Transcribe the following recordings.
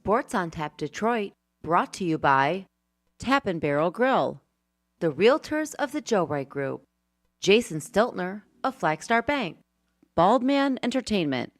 Sports on Tap Detroit, brought to you by Tap and Barrel Grill, the Realtors of the Joe Wright Group, Jason Stiltner of Flagstar Bank, Baldman Entertainment.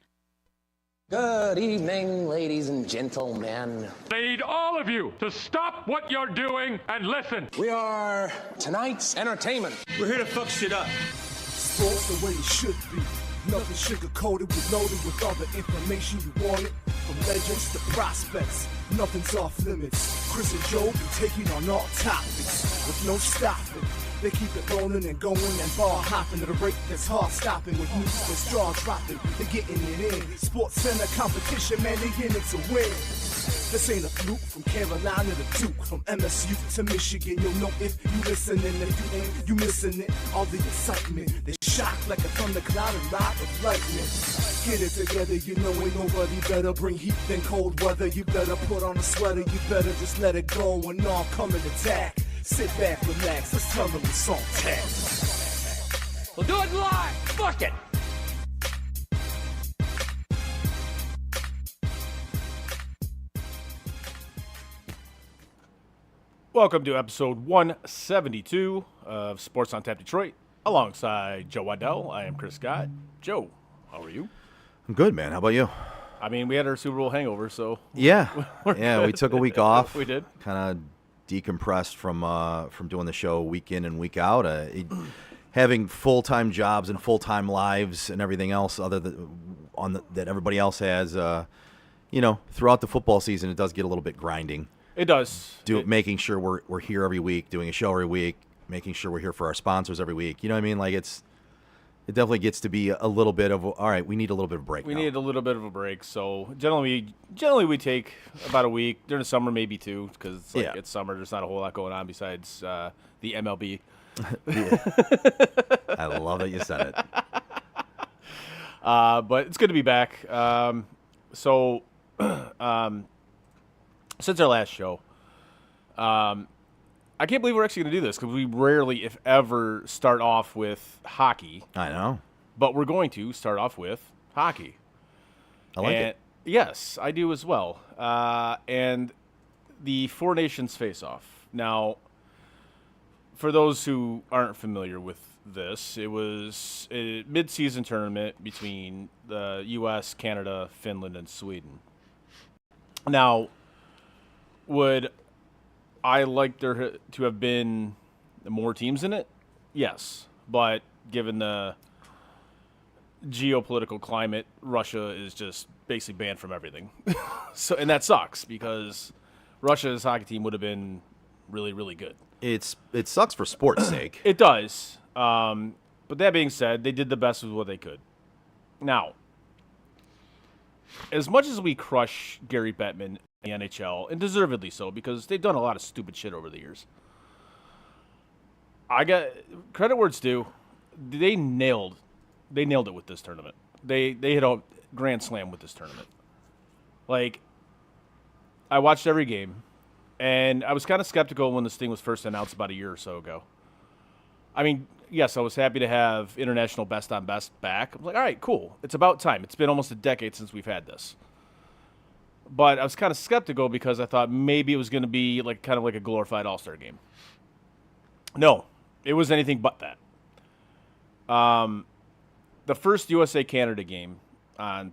Good evening, ladies and gentlemen. Need all of you to stop what you're doing and listen. We are tonight's entertainment. We're here to fuck shit up. Sports the way it should be. Nothing sugar-coated, we loaded with all the information you wanted. From legends to prospects, nothing's off limits. Chris and Joe be taking on all topics with no stopping. They keep it rolling and going and ball hopping at a rate that's hard stopping. With news that's jaw dropping, they're getting it in. Sports Center competition, man, they in it to win. This ain't a fluke, from Carolina to Duke, from MSU to Michigan. You'll know if you listening, if you ain't, you missing it. All the excitement, they shock like a thundercloud and ride with lightning. Get it together, you know ain't nobody better. Bring heat than cold weather. You better put on a sweater, you better just let it go and all come and attack. Sit back, relax, let's tell them it's on tap. We'll do it live. Fuck it. Welcome to episode 172 of Sports on Tap Detroit. Alongside Joe Waddell, I am Chris Scott. Joe, how are you? I'm good, man. How about you? I mean, we had our Super Bowl hangover, so Yeah, we took a week off. We did. Kind of decompressed from doing the show week in and week out. Having full-time jobs and full-time lives and everything else other than that everybody else has. Throughout the football season, it does get a little bit grinding. It does. Making sure we're here every week, doing a show every week, making sure we're here for our sponsors every week. You know what I mean? Like it definitely gets to be a little bit of, all right, we need a little bit of a break. We now. need a little bit of a break. So generally we take about a week. During the summer, maybe two, because it's summer. There's not a whole lot going on besides the MLB. I love that you said it. But it's good to be back. Since our last show, I can't believe we're actually going to do this because we rarely, if ever, start off with hockey. I know. But we're going to start off with hockey. I like it. Yes, I do as well. And the Four Nations face-off. Now, for those who aren't familiar with this, it was a mid-season tournament between the U.S., Canada, Finland, and Sweden. Now, would I like there to have been more teams in it? Yes. But given the geopolitical climate, Russia is just basically banned from everything. And that sucks because Russia's hockey team would have been really, really good. It sucks for sports' sake. It does. But that being said, they did the best with what they could. Now, as much as we crush Gary Bettman in the NHL, and deservedly so, because they've done a lot of stupid shit over the years, I got credit where it's due. They nailed it with this tournament. They hit a grand slam with this tournament. Like, I watched every game, and I was kind of skeptical when this thing was first announced about a year or so ago. I mean, yes, I was happy to have international best on best back. I was like, all right, cool. It's about time. It's been almost a decade since we've had this. But I was kind of skeptical because I thought maybe it was going to be kind of like a glorified All-Star game. No, it was anything but that. The first USA-Canada game on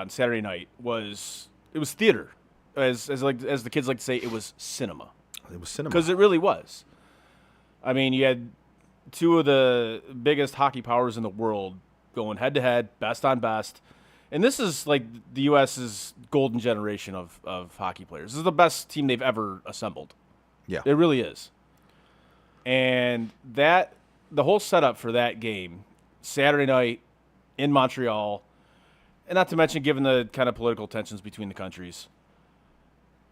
Saturday night was theater. As the kids like to say, it was cinema. It was cinema. Because it really was. I mean, you had two of the biggest hockey powers in the world going head-to-head, best on best. And this is like the U.S.'s golden generation of hockey players. This is the best team they've ever assembled. Yeah. It really is. And the whole setup for that game, Saturday night in Montreal, and not to mention given the kind of political tensions between the countries.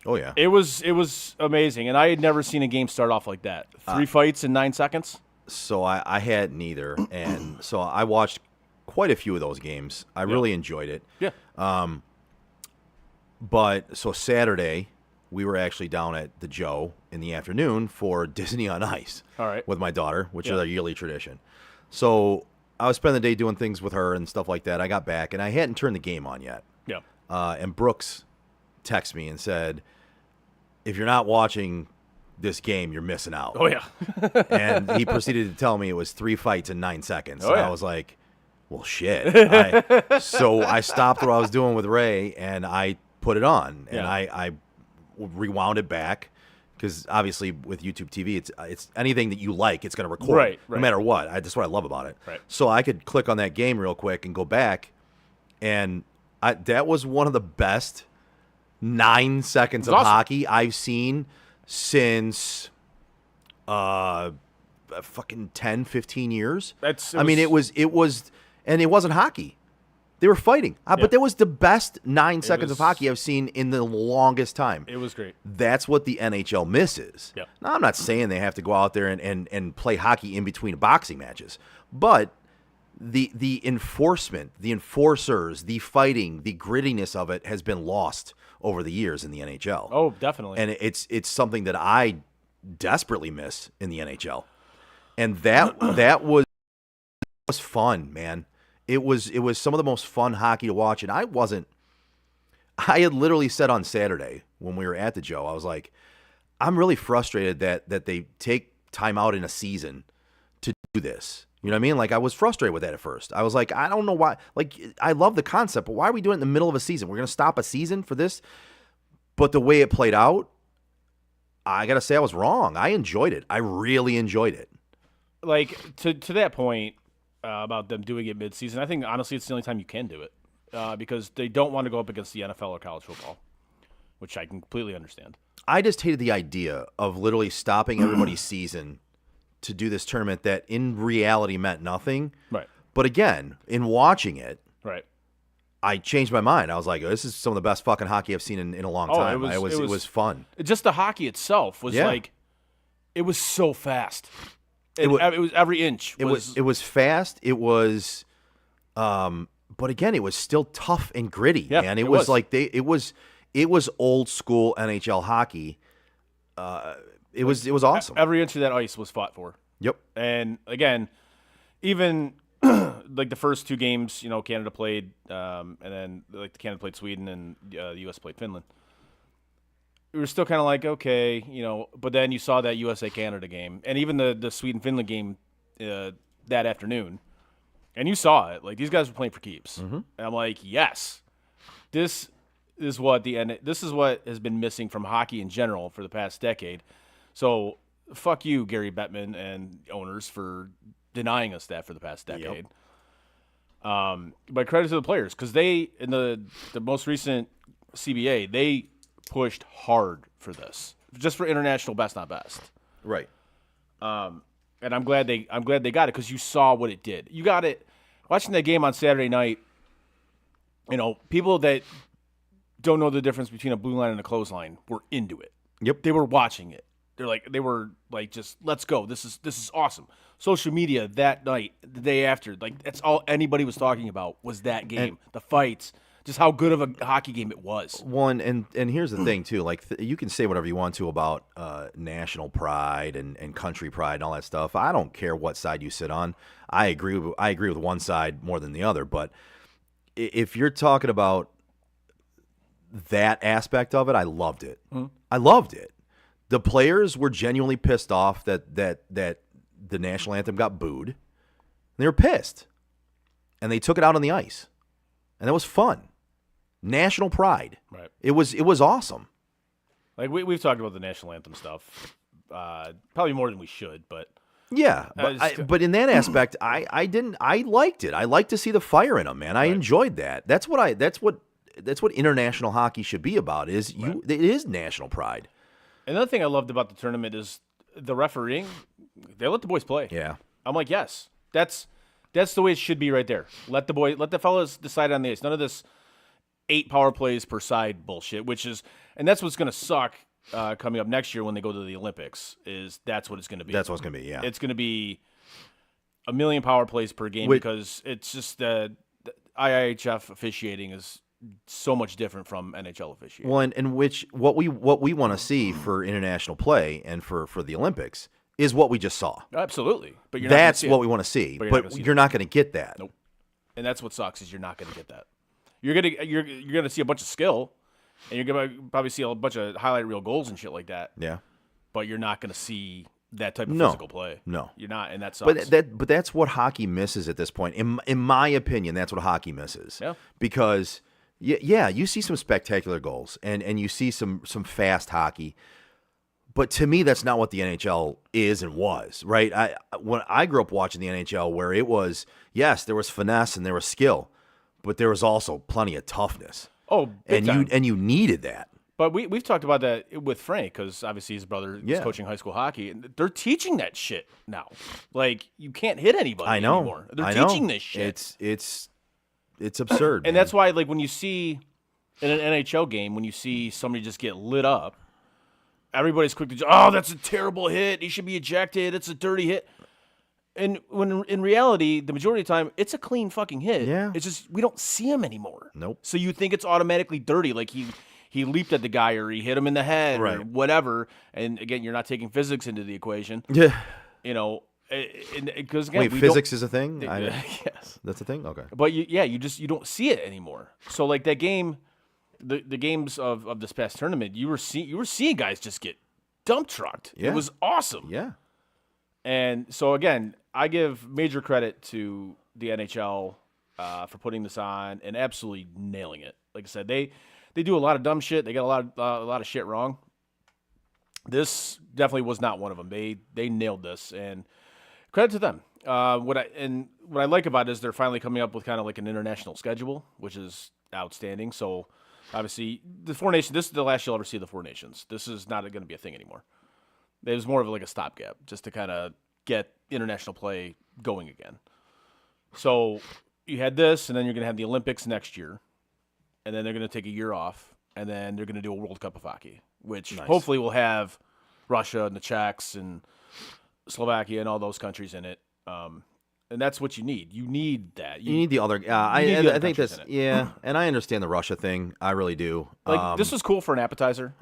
Oh, yeah. It was amazing. And I had never seen a game start off like that. 3 fights in 9 seconds. So I had neither. And so I watched quite a few of those games. I really enjoyed it. Yeah. But so Saturday, we were actually down at the Joe in the afternoon for Disney on Ice. All right. With my daughter, which is our yearly tradition. So I was spending the day doing things with her and stuff like that. I got back, and I hadn't turned the game on yet. Yeah. And Brooks texted me and said, "If you're not watching this game, you're missing out." Oh yeah. And he proceeded to tell me it was 3 fights in 9 seconds. Oh, and yeah. I was like, well, shit. So I stopped what I was doing with Ray, and I put it on. And Yeah. I rewound it back, because obviously with YouTube TV, it's anything that you like, it's going to record, Right. no matter what. That's what I love about it. Right. So I could click on that game real quick and go back, and that was one of the best 9 seconds of awesome. hockey I've seen since fucking 10, 15 years. I mean, it was, and it wasn't hockey. They were fighting. But that was the best 9 seconds of was- hockey I've seen in the longest time. It was great. That's what the NHL misses. Yep. Now, I'm not saying they have to go out there and play hockey in between boxing matches, but the enforcement, the enforcers, the fighting, the grittiness of it has been lost over the years in the NHL. Oh, definitely. And it's something that I desperately miss in the NHL. And that was fun, man. It was some of the most fun hockey to watch. And I had literally said on Saturday when we were at the Joe, I was like, I'm really frustrated that they take time out in a season to do this. You know what I mean? Like, I was frustrated with that at first. I was like, I don't know why. Like, I love the concept, but why are we doing it in the middle of a season? We're going to stop a season for this? But the way it played out, I got to say I was wrong. I enjoyed it. I really enjoyed it. Like, to that point about them doing it midseason, I think, honestly, it's the only time you can do it because they don't want to go up against the NFL or college football, which I completely understand. I just hated the idea of literally stopping everybody's season to do this tournament that in reality meant nothing. Right. But again, in watching it, Right. I changed my mind. I was like, this is some of the best fucking hockey I've seen in a long time. It was fun. Just the hockey itself was like, it was so fast. It was every inch. It was fast. It was, but again, it was still tough and gritty, Yeah, man. it was was. like it was old school NHL hockey. It was awesome. Every inch of that ice was fought for. Yep. And again, even like the first 2 games, Canada played, and then like the Canada played Sweden and the U.S. played Finland. We were still kind of like, okay, but then you saw that USA-Canada game, and even the Sweden-Finland game that afternoon, and you saw it. Like, these guys were playing for keeps. Mm-hmm. And I'm like, yes, this is what has been missing from hockey in general for the past decade. So fuck you, Gary Bettman and owners, for denying us that for the past decade. But credit to the players, because they, in the most recent CBA, they pushed hard for this, just for international best, not best. Right. And I'm glad they got it, because you saw what it did. You got it watching that game on Saturday night. People that don't know the difference between a blue line and a clothesline were into it. Yep. They were watching it. They were like, just let's go. This is awesome. Social media that night, the day after, like, that's all anybody was talking about was that game, the fights, just how good of a hockey game it was. One, and here's the thing too. Like, you can say whatever you want to about national pride and country pride and all that stuff. I don't care what side you sit on. I agree with one side more than the other. But if you're talking about that aspect of it, I loved it. Mm-hmm. I loved it. The players were genuinely pissed off that the national anthem got booed. They were pissed, and they took it out on the ice, and that was fun. National pride. Right. It was awesome. Like, we've talked about the national anthem stuff, probably more than we should, but yeah. But in that aspect, I liked it. I like to see the fire in them, man. I enjoyed that. That's what international hockey should be about. It is national pride. Another thing I loved about the tournament is the refereeing. They let the boys play. Yeah. I'm like, yes, that's the way it should be right there. Let the fellas decide on the ice. None of this 8 power plays per side bullshit, and that's what's going to suck coming up next year when they go to the Olympics. That's what it's going to be. That's what's going to be. Yeah. It's going to be 1 million power plays per game because it's just the IIHF officiating is so much different from NHL officiating. Well, and what we want to see for international play and for the Olympics is what we just saw. Absolutely, but that's what we want to see. But you're not going to get that. Nope. And that's what sucks is you're not going to get that. You're gonna see a bunch of skill. and you're gonna probably see a bunch of highlight reel goals and shit like that. Yeah. But you're not gonna see that type of No. physical play. No. You're not, and that sucks. But that's what hockey misses at this point. In my opinion, that's what hockey misses. Yeah. Because yeah, you see some spectacular goals and you see some fast hockey. But to me, that's not what the NHL is and was, right? When I grew up watching the NHL, where it was, yes, there was finesse and there was skill, but there was also plenty of toughness. Oh, big time. And you needed that. But we've talked about that with Frank, because obviously his brother is Yeah. coaching high school hockey, and they're teaching that shit now. Like, you can't hit anybody I know. anymore. They're I know. teaching this shit. It's absurd. And man. that's why, like, when you see in an NHL game, when you see somebody just get lit up, everybody's quick to, oh, that's a terrible hit. He should be ejected. It's a dirty hit. And when in reality, the majority of the time, it's a clean fucking hit. Yeah. It's just we don't see him anymore. Nope. So you think it's automatically dirty, like he leaped at the guy or he hit him in the head or Right. whatever. And again, you're not taking physics into the equation. Yeah. You know, because again, Wait, we physics is a thing? yes. That's a thing? Okay. But you don't see it anymore. So like that game, the games of this past tournament, you were seeing guys just get dump trucked. Yeah. It was awesome. Yeah. And so again, I give major credit to the NHL for putting this on and absolutely nailing it. Like I said, they do a lot of dumb shit. They got a lot of shit wrong. This definitely was not one of them. They nailed this, and credit to them. What I like about it is they're finally coming up with kind of like an international schedule, which is outstanding. So obviously the Four Nations. This is the last you'll ever see of the Four Nations. This is not going to be a thing anymore. It was more of like a stopgap, just to kind of get international play going again. So you had this, and then you're going to have the Olympics next year, and then they're going to take a year off, and then they're going to do a World Cup of hockey, which hopefully will have Russia and the Czechs and Slovakia and all those countries in it. And that's what you need. You need that. You need the other. need the I other think countries that's in it. yeah, and I understand the Russia thing. I really do. Like this was cool for an appetizer,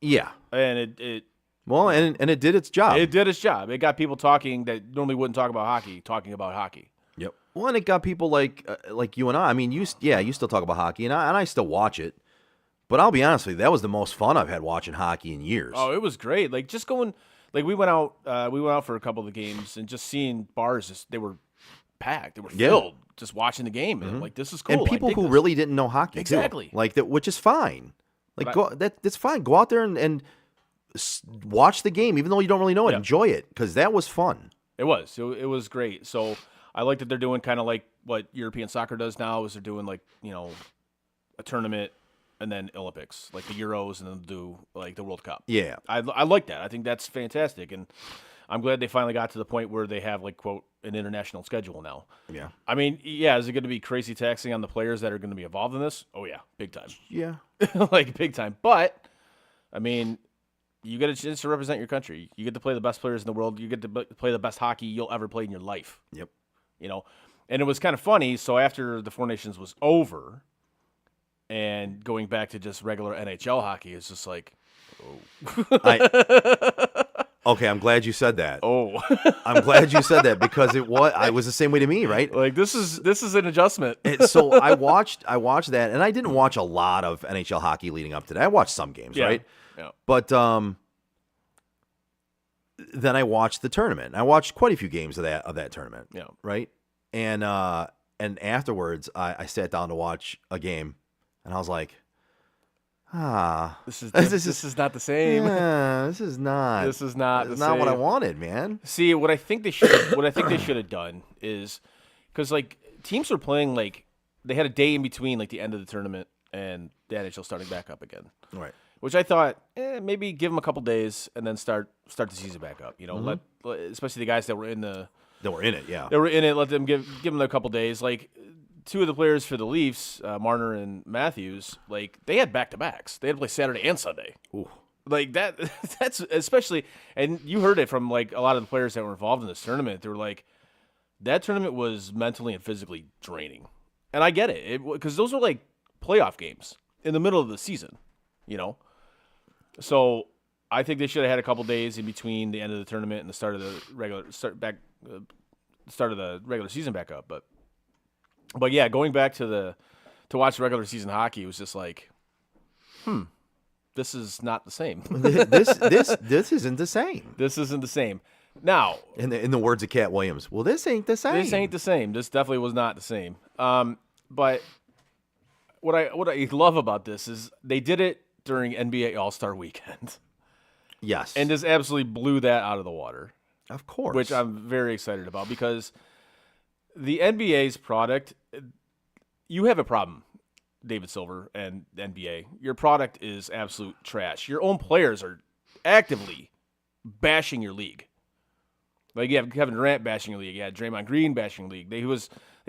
Yeah. and it Well, and it did its job. it did its job. It got people talking that normally wouldn't talk about hockey, talking about hockey. Yep. Well, and it got people like you and I. I mean, you still talk about hockey, and I still watch it. But I'll be honest with you, that was the most fun I've had watching hockey in years. Oh, it was great. Like just going, like we went out for a couple of the games and just seeing bars. They were packed. They were Yeah. filled. Just watching the game, and like this is cool. And I people dig who this. really didn't know hockey, too. Exactly. Like that, which is fine. Like But that's fine. Go out there and watch the game, even though you don't really know it. Yeah. Enjoy it, because that was fun. It was. It was great. So I like that they're doing kind of like what European soccer does now. Is they're doing like a tournament and then Olympics, like the Euros, and then do like the World Cup. Yeah. I like that. I think that's fantastic, and I'm glad they finally got to the point where they have like quote an international schedule now. Yeah. I mean, yeah, is it going to be crazy taxing on the players that are going to be involved in this? Oh yeah, big time, Yeah. like big time. But I mean, you get a chance to represent your country. You get to play the best players in the world. You get to play the best hockey you'll ever play in your life. Yep. And it was kind of funny. So after the Four Nations was over, and going back to just regular NHL hockey, it's just like, Okay, I'm glad you said that. oh, I'm glad you said that, because it was the same way to me, right? like this is an adjustment. So I watched that, and I didn't watch a lot of NHL hockey leading up to that. I watched some games, Yeah. right? Yeah. But then I watched the tournament. I watched quite a few games of that tournament. Yeah. Right. And afterwards, I sat down to watch a game, and I was like, This is This this is not the same. this is not. This is not This is the not what I same. wanted, man. See, what I think they should have done is because like teams were playing like they had a day in between like the end of the tournament and the NHL starting back up again. Right. Which I thought maybe give them a couple days and then start the season back up. Let especially the guys that were in it. Yeah. Let them give them a couple days. Like two of the players for the Leafs, Marner and Matthews, like they had back to backs. They had to play Saturday and Sunday. Ooh. Like that. That's especially, and you heard it from like a lot of the players that were involved in this tournament. They were like, that tournament was mentally and physically draining, and I get it because those were like playoff games in the middle of the season. So I think they should have had a couple days in between the end of the tournament and the start of the regular season back up. But yeah, going back to watch regular season hockey was just like this is not the same. this isn't the same. This isn't the same. Now, In the words of Cat Williams, well, this ain't the same. this ain't the same. This definitely was not the same. But what I love about this is they did it during NBA All-Star Weekend, Yes, and just absolutely blew that out of the water, of course. which I'm very excited about because the NBA's product, you have a problem, David Silver and the NBA. Your product is absolute trash. Your own players are actively bashing your league. Like, you have Kevin Durant bashing your league. You had Draymond Green bashing your league. They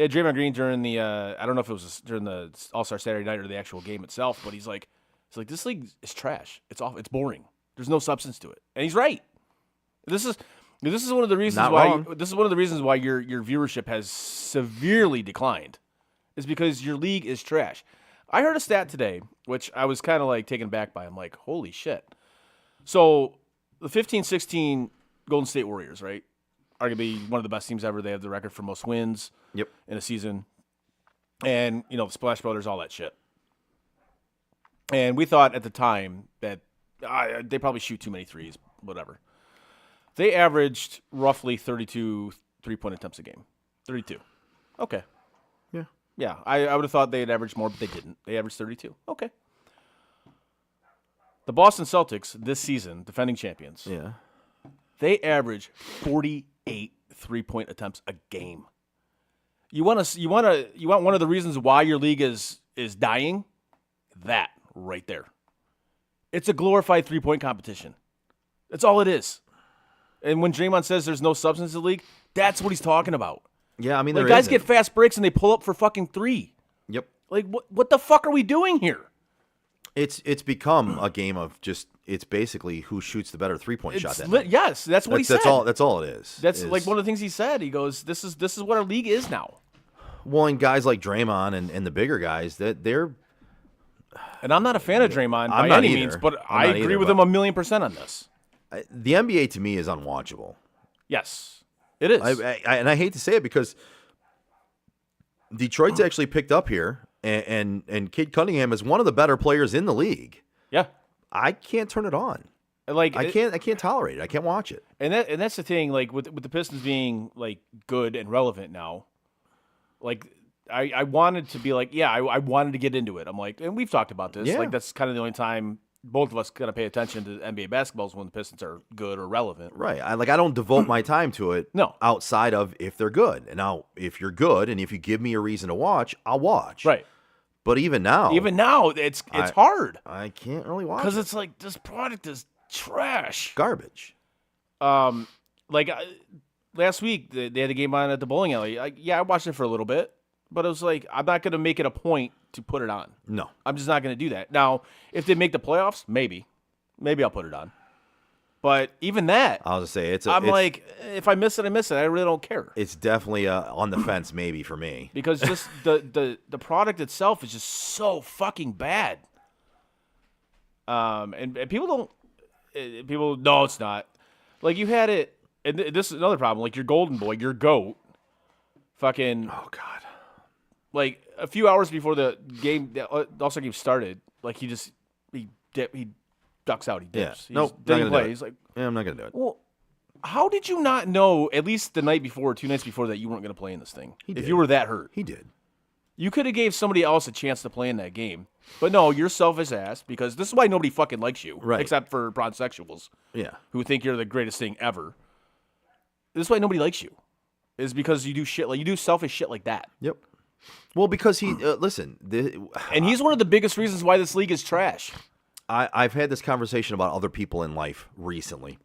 had Draymond Green during the I don't know if it was during the All-Star Saturday night or the actual game itself, but he's like, this league is trash. It's off. It's boring. There's no substance to it, and he's right. This is one of the reasons Not why wrong. this is one of the reasons why your viewership has severely declined, is because your league is trash. I heard a stat today, which I was kind of like taken aback by. I'm like, holy shit. So the 15-16 Golden State Warriors, right? Arguably one of the best teams ever. They have the record for most wins Yep. in a season. And, the Splash Brothers, all that shit. And we thought at the time that they probably shoot too many threes, whatever. They averaged roughly 32 three-point attempts a game. 32. Okay. Yeah. Yeah, I would have thought they'd average more, but they didn't. They averaged 32. Okay. The Boston Celtics this season, defending champions, Yeah. they average 48 three-point attempts a game. You want one of the reasons why your league is dying? That right there. It's a glorified three-point competition. That's all it is. And when Draymond says there's no substance in the league, that's what he's talking about. Yeah, I mean, Like, there guys isn't. get fast breaks and they pull up for fucking three. Yep. Like, what the fuck are we doing here? It's become a game of just, it's basically who shoots the better 3-point shot. That night. Yes, that's what he said. That's all it is. That's is- like one of the things he said. He goes, "This is what our league is now." Well, and guys like Draymond and the bigger guys, that they're And I'm not a fan of Draymond by not any either. means, but I'm I not agree either, with but- him 1,000,000% on this. the NBA to me is unwatchable. Yes, it is. And I hate to say it because Detroit's actually picked up here, and Cade Cunningham is one of the better players in the league. Yeah, I can't turn it on. like I can't tolerate it. I can't watch it. and that's the thing. Like with the Pistons being like good and relevant now, like I wanted to be like, yeah, I wanted to get into it. I'm like, and we've talked about this. Yeah. Like that's kind of the only time both of us gotta pay attention to NBA basketball is when the Pistons are good or relevant. Right. I don't devote my time to it. No. Outside of if they're good. And now if you're good and if you give me a reason to watch, I'll watch. Right. But even now, It's hard I can't really watch because it. it's like this product is trash. Garbage. Like last week they had a game on at the bowling alley. I watched it for a little bit, but it was like I'm not going to make it a point to put it on. No. I'm just not going to do that. Now, if they make the playoffs, maybe I'll put it on. But even that, I was gonna say I'm like, if I miss it, I miss it. I really don't care it's definitely on the fence maybe for me. because just the product itself is just so fucking bad. And people don't. No, it's not. Like you had it, and this is another problem. Like your golden boy, your goat, fucking. Oh God. Like a few hours before the game, the All-Star game started, like he ducks out, he Yeah. dips. Nope, not Didn't gonna do play. it. He's like, Yeah, I'm not gonna do it. well, how did you not know at least the night before, 2 nights before that you weren't going to play in this thing? He if did. you were that hurt, He did. you could have gave somebody else a chance to play in that game. But no, you're selfish ass because this is why nobody fucking likes you, Right. except for bronzexuals Yeah. who think you're the greatest thing ever. This is why nobody likes you, is because you do shit like you do selfish shit like that. Yep. Well, because he listen. And he's one of the biggest reasons why this league is trash. I've had this conversation about other people in life recently,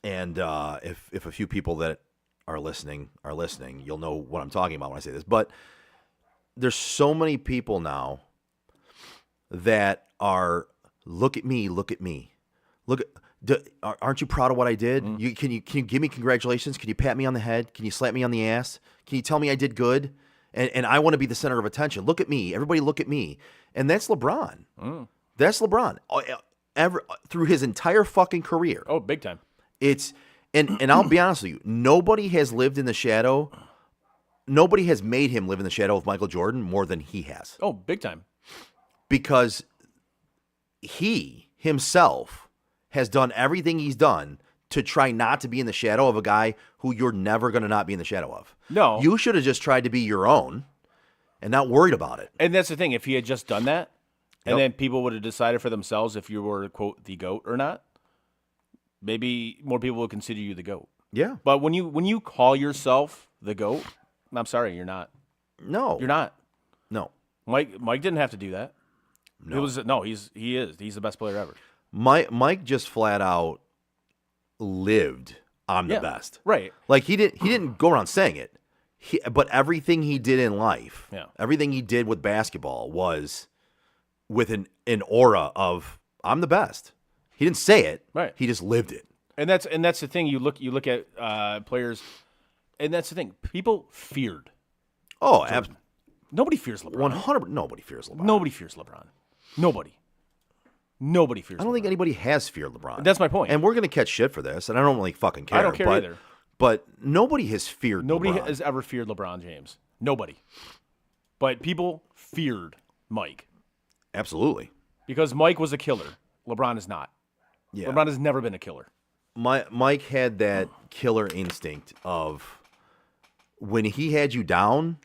and if a few people that are listening, you'll know what I'm talking about when I say this. But there's so many people now that are look at me, aren't you proud of what I did? Can you give me congratulations? Can you pat me on the head? Can you slap me on the ass? Can you tell me I did good? And I want to be the center of attention. Look at me, everybody, look at me. And that's LeBron. That's LeBron. Through his entire fucking career. Oh, big time. It's and I'll be honest with you, nobody has lived in the shadow. Nobody has made him live in the shadow of Michael Jordan more than he has. Oh, big time. Because he himself has done everything he's done to try not to be in the shadow of a guy who you're never going to not be in the shadow of. No. You should have just tried to be your own and not worried about it. And that's the thing. If he had just done that, and Yep. then people would have decided for themselves if you were, quote, the GOAT or not, maybe more people would consider you the GOAT. Yeah. But when you call yourself the GOAT, I'm sorry, you're not. No. You're not. No. Mike didn't have to do that. No. He is. He's the best player ever. Mike just flat out lived I'm the Yeah. best. Right. Like he didn't go around saying it. But everything he did in life, Yeah. everything he did with basketball was with an aura of I'm the best. He didn't say it. Right. He just lived it. And that's the thing. You look at players, and that's the thing. People feared. Oh, Nobody fears LeBron. 100. Nobody fears LeBron. Nobody fears LeBron. Nobody fears. I don't LeBron. think anybody has feared LeBron. That's my point. And we're gonna catch shit for this, and I don't really fucking care. I don't care but, either. But nobody has feared. Nobody LeBron. has ever feared LeBron James. Nobody. But people feared Mike Absolutely. because Mike was a killer. LeBron is not. Yeah. LeBron has never been a killer. Mike had that killer instinct of when he had you down,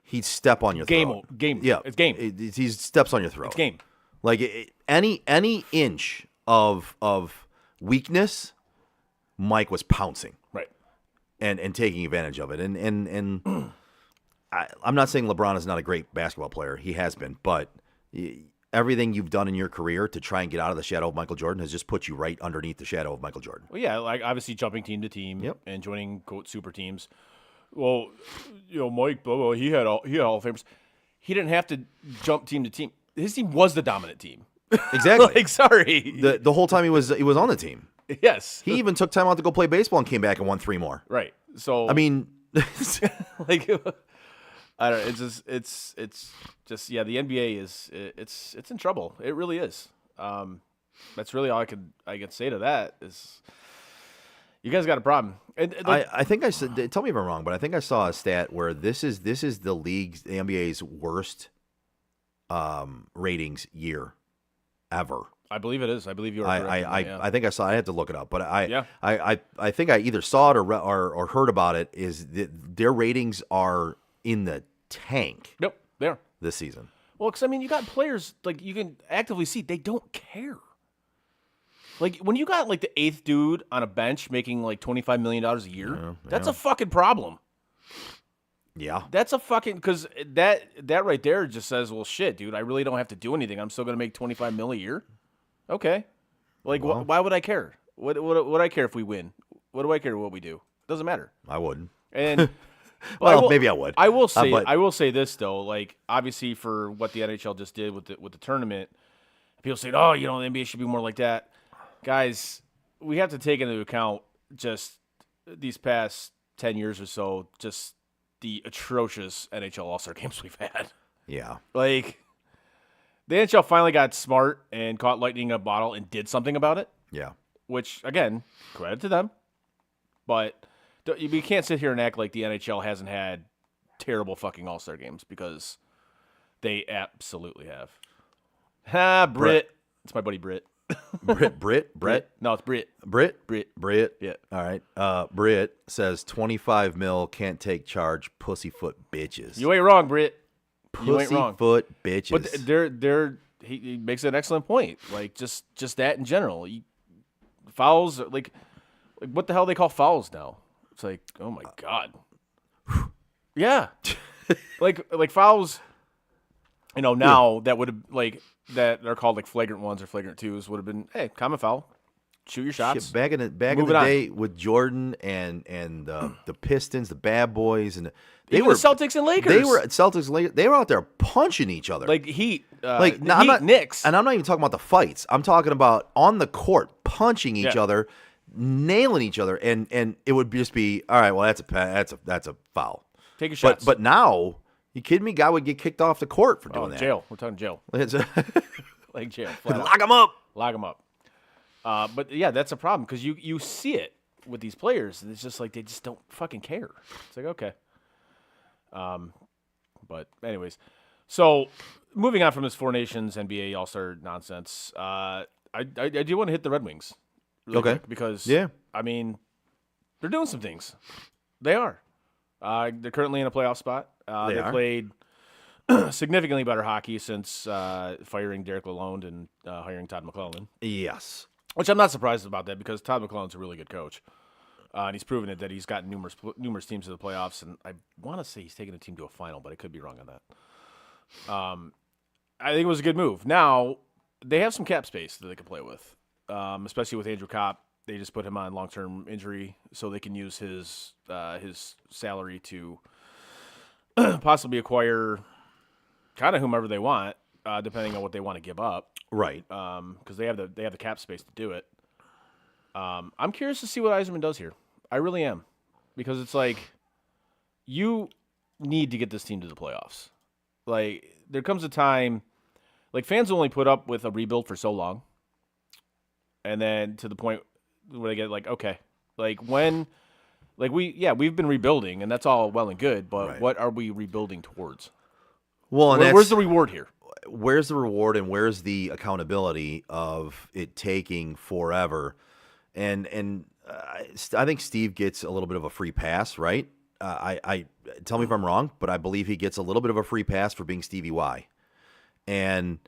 he'd step on your throat. Game. Yeah, It's game. He steps on your throat. It's game. Like any inch of weakness, Mike was pouncing Right. and taking advantage of it. And I'm not saying LeBron is not a great basketball player. He has been, but everything you've done in your career to try and get out of the shadow of Michael Jordan has just put you right underneath the shadow of Michael Jordan. Well, yeah, like obviously jumping team to team Yep. and joining quote super teams. Well, Mike, blah, blah, he had Hall of Famers. He didn't have to jump team to team. His team was the dominant team. Exactly. Like, sorry. the whole time he was on the team. Yes. He even took time out to go play baseball and came back and won 3 more. Right. So I mean, like I don't know, it's just yeah, the NBA is it's in trouble. It really is. That's really all I could say to that is you guys got a problem. And like, I think I said. Tell me if I'm wrong, but I think I saw a stat where this is the league's, the NBA's worst ratings year ever. I believe it is. I believe you are correct. I think I saw. I had to look it up, but Yeah. I think I either saw it or heard about it. Is that their ratings are in the tank Nope, there. this season? Well, because I mean, you got players like you can actively see they don't care. Like when you got like the 8th dude on a bench making like $25 million a year, that's a fucking problem. Yeah, That's a fucking because that right there just says, well, shit, dude, I really don't have to do anything. I'm still gonna make $25 million a year. Okay, like why would I care? What would I care if we win? What do I care what we do? Doesn't matter. I wouldn't. And Well, maybe I would. I will say. but- I will say this though. Like obviously for what the NHL just did with the tournament, people say, oh, the NBA should be more like that. Guys, we have to take into account just these past 10 years or so, just the atrocious NHL All-Star games we've had. Yeah, Like the NHL finally got smart and caught lightning in a bottle and did something about it. yeah. Which again, credit to them. But we can't sit here and act like the NHL hasn't had terrible fucking All-Star games because they absolutely have. Ha, Brit. It's my buddy Brit. Brett. No, it's Brit. Brit. Yeah. All right. Brit says 25 mil can't take charge. Pussyfoot bitches. You ain't wrong, Brit. You ain't wrong. Pussyfoot bitches. But he makes an excellent point. Like just that in general. Fouls like what the hell they call fouls now? It's like, oh my god. Yeah. like fouls, now that would have that are called like flagrant ones or flagrant twos would have been, hey, common foul. Shoot your shots. Shit, back in the Moving on. day with Jordan and the Pistons, the Bad Boys, and they Even were the Celtics and Lakers. They were Celtics and Lakers. They were out there punching each other. like Heat, Like, no, Heat, I'm not, Knicks. and I'm not even talking about the fights. I'm talking about on the court punching each Yeah. other, nailing each other, and it would just be all right. Well, that's a foul. Take your shots. But now, you kidding me? Guy would get kicked off the court for doing that. Jail. We're talking jail. It's Like jail. Flat out. lock him up. Lock them up. But yeah, that's a problem because you see it with these players, and it's just like they just don't fucking care. It's like okay. But anyways, so moving on from this Four Nations NBA All-Star nonsense, I do want to hit the Red Wings. Really Okay. quick because, Yeah. I mean, they're doing some things. They are. They're currently in a playoff spot. They are. played significantly better hockey since firing Derek Lalonde and hiring Todd McClellan, Yes. which I'm not surprised about that because Todd McClellan's a really good coach. And he's proven it that he's gotten numerous teams to the playoffs, and I want to say he's taken a team to a final, but I could be wrong on that. I think it was a good move. Now, they have some cap space that they can play with, especially with Andrew Kopp. They just put him on long-term injury, so they can use his salary to possibly acquire kind of whomever they want, depending on what they want to give up, Right. because they have the cap space to do it. I'm curious to see what Yzerman does here. I really am, because it's like you need to get this team to the playoffs. Like, there comes a time, like, fans only put up with a rebuild for so long, and then to the point where they get like, okay, like when, like we've been rebuilding, and that's all well and good, but Right. what are we rebuilding towards? Well, and Where's the reward here? where's the reward and where's the accountability of it taking forever? And I think Steve gets a little bit of a free pass, right? I tell me if I'm wrong, but I believe he gets a little bit of a free pass for being Stevie Y. And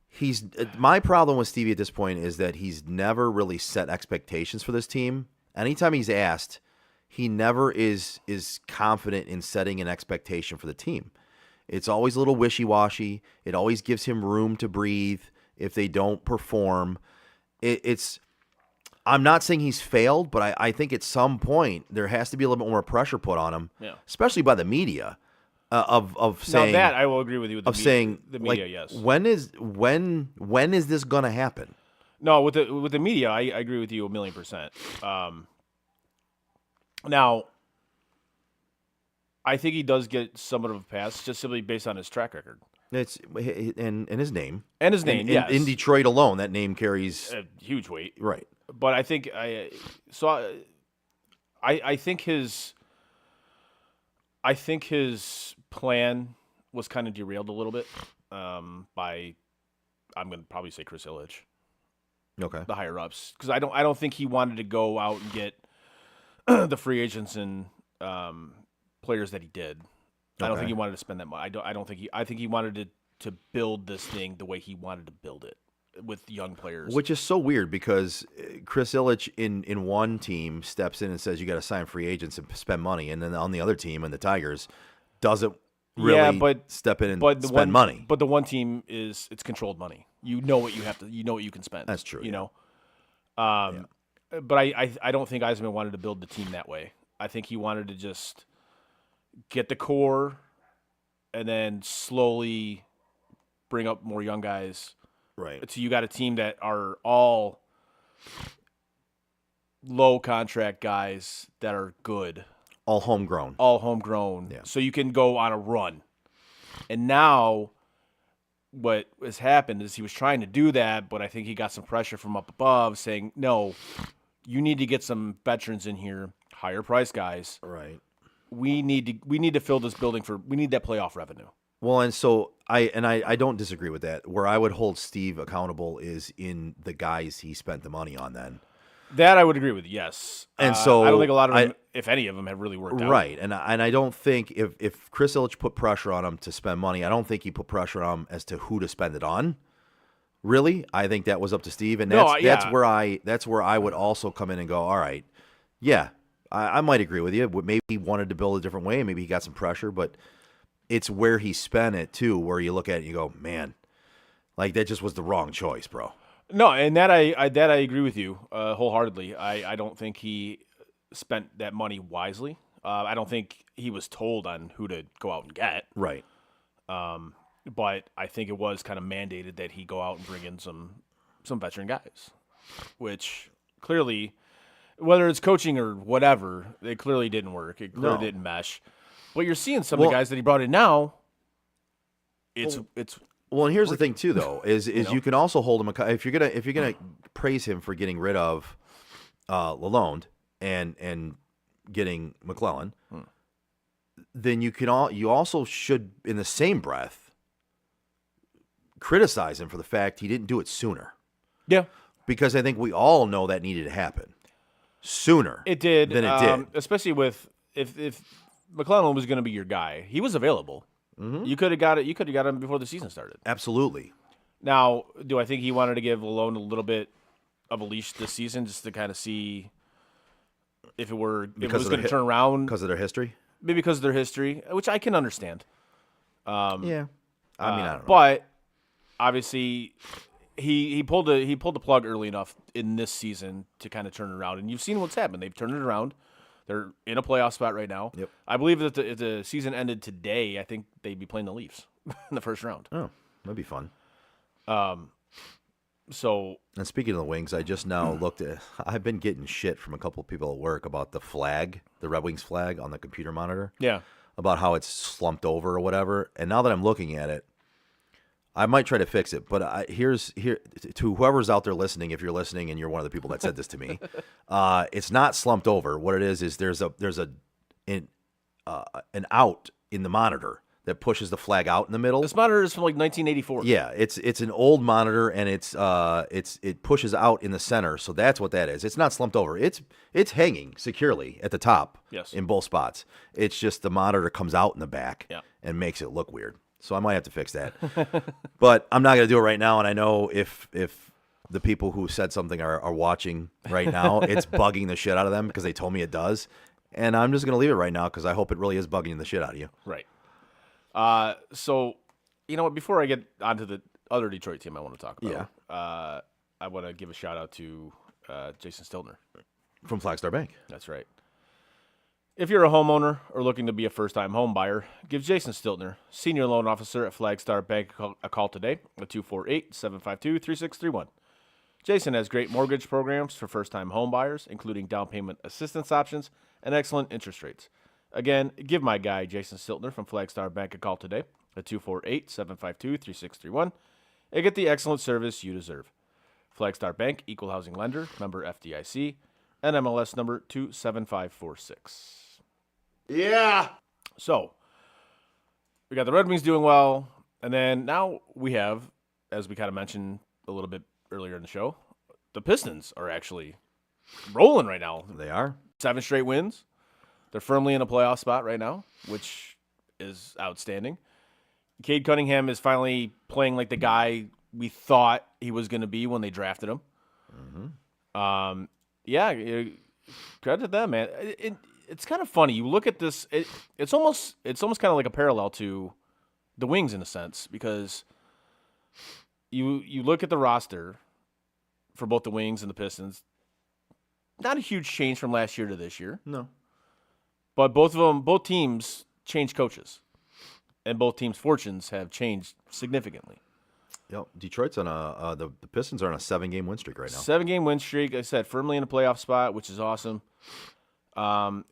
he's my problem with Stevie at this point is that he's never really set expectations for this team. Anytime he's asked, he never is confident in setting an expectation for the team. It's always a little wishy-washy. It always gives him room to breathe if they don't perform. I'm not saying he's failed, but I think at some point there has to be a little bit more pressure put on him, Yeah. especially by the media, of Now saying that I will agree with you. With the of media, saying the media, like, yes. when is this going to happen? No, with the media, I agree with you 1,000,000%. Now, I think he does get somewhat of a pass just simply based on his track record It's and his name and his name. Yes, in Detroit alone, that name carries a huge weight. right. But I think I think his plan was kind of derailed a little bit by, I'm going to probably say, Chris Ilitch, Okay, the higher ups, because I don't think he wanted to go out and get the free agents and players that he did. I don't Okay. think he wanted to spend that money. I think he wanted to build this thing the way he wanted to build it with young players. which is so weird because Chris Ilitch in one team steps in and says you got to sign free agents and spend money, and then on the other team, and the Tigers, doesn't really step in and spend money. But the one team it's controlled money. You know what you have to. You know what you can spend. That's true, You yeah. know. But I don't think Yzerman wanted to build the team that way. I think he wanted to just get the core, and then slowly bring up more young guys. Right. So you got a team that are all low contract guys that are good, All homegrown. all homegrown. Yeah. So you can go on a run. And now what has happened is he was trying to do that, but I think he got some pressure from up above saying, no, you need to get some veterans in here, higher price guys. Right. We need to fill this building we need that playoff revenue. Well, and so I don't disagree with that. Where I would hold Steve accountable is in the guys he spent the money on then. That I would agree with, yes. And so I don't think a lot of them, if any of them, have really worked out. Right. And I don't think if Chris Ilitch put pressure on him to spend money, I don't think he put pressure on him as to who to spend it on. Really? I think that was up to Steve. And that's where I would also come in and go, all right, yeah, I might agree with you. Maybe he wanted to build a different way, and maybe he got some pressure, but it's where he spent it too, where you look at it and you go, man, like that just was the wrong choice, bro. No, and that I agree with you wholeheartedly. I don't think he spent that money wisely. I don't think he was told on who to go out and get. Right. But I think it was kind of mandated that he go out and bring in some veteran guys, which clearly, whether it's coaching or whatever, it clearly didn't work. It clearly didn't mesh. But you're seeing some of the guys that he brought in now. It's Well, and here's the thing too, though, is you can also hold him if you're gonna praise him for getting rid of Lalonde and getting McClellan, then you also should, in the same breath, criticize him for the fact he didn't do it sooner. Yeah. Because I think we all know that needed to happen sooner. It did. Than it did. Especially with if McClellan was going to be your guy, he was available. Mm-hmm. You could have got it. You could have got him before the season started. Absolutely. Now, do I think he wanted to give Malone a little bit of a leash this season just to kind of see if it was going to turn around? Because of their history? Maybe because of their history, which I can understand. Yeah. I mean, I don't know. But obviously, he pulled the plug early enough in this season to kind of turn it around, and you've seen what's happened. They've turned it around. They're in a playoff spot right now. Yep. I believe that if the season ended today, I think they'd be playing the Leafs in the first round. Oh, that'd be fun. So, And speaking of the Wings, I just now looked at. I've been getting shit from a couple of people at work about the flag, the Red Wings flag on the computer monitor. yeah. About how it's slumped over or whatever. And now that I'm looking at it, I might try to fix it. But here to whoever's out there listening, if you're listening and you're one of the people that said this to me, it's not slumped over. What it is there's an out in the monitor that pushes the flag out in the middle. This monitor is from like 1984. Yeah, it's an old monitor, and it pushes out in the center, so that's what that is. It's not slumped over. It's hanging securely at the top. Yes. In both spots. It's just the monitor comes out in the back. Yeah. And makes it look weird. So I might have to fix that. But I'm not going to do it right now, and I know if the people who said something are watching right now, it's bugging the shit out of them because they told me it does, and I'm just going to leave it right now because I hope it really is bugging the shit out of you. Right. So, you know what? Before I get onto the other Detroit team I want to talk about, I want to give a shout out to Jason Stiltner. From Flagstar Bank. That's right. If you're a homeowner or looking to be a first-time home buyer, give Jason Stiltner, Senior Loan Officer at Flagstar Bank, a call today at 248-752-3631. Jason has great mortgage programs for first-time home buyers, including down payment assistance options and excellent interest rates. Again, give my guy Jason Stiltner from Flagstar Bank a call today at 248-752-3631 and get the excellent service you deserve. Flagstar Bank, Equal Housing Lender, member FDIC, NMLS number 27546. Yeah. So, we got the Red Wings doing well, and then now we have, as we kind of mentioned a little bit earlier in the show, the Pistons are actually rolling right now. They are. 7 straight wins. They're firmly in a playoff spot right now, which is outstanding. Cade Cunningham is finally playing like the guy we thought he was going to be when they drafted him. Mm-hmm. Credit to them, man. It's kind of funny. You look at this. It's almost kind of like a parallel to the Wings in a sense, because you look at the roster for both the Wings and the Pistons. Not a huge change from last year to this year. No. But both teams changed coaches, and both teams' fortunes have changed significantly. Yep. Detroit's on the Pistons are on a 7-game win streak right now. 7-game win streak. Like I said, firmly in a playoff spot, which is awesome.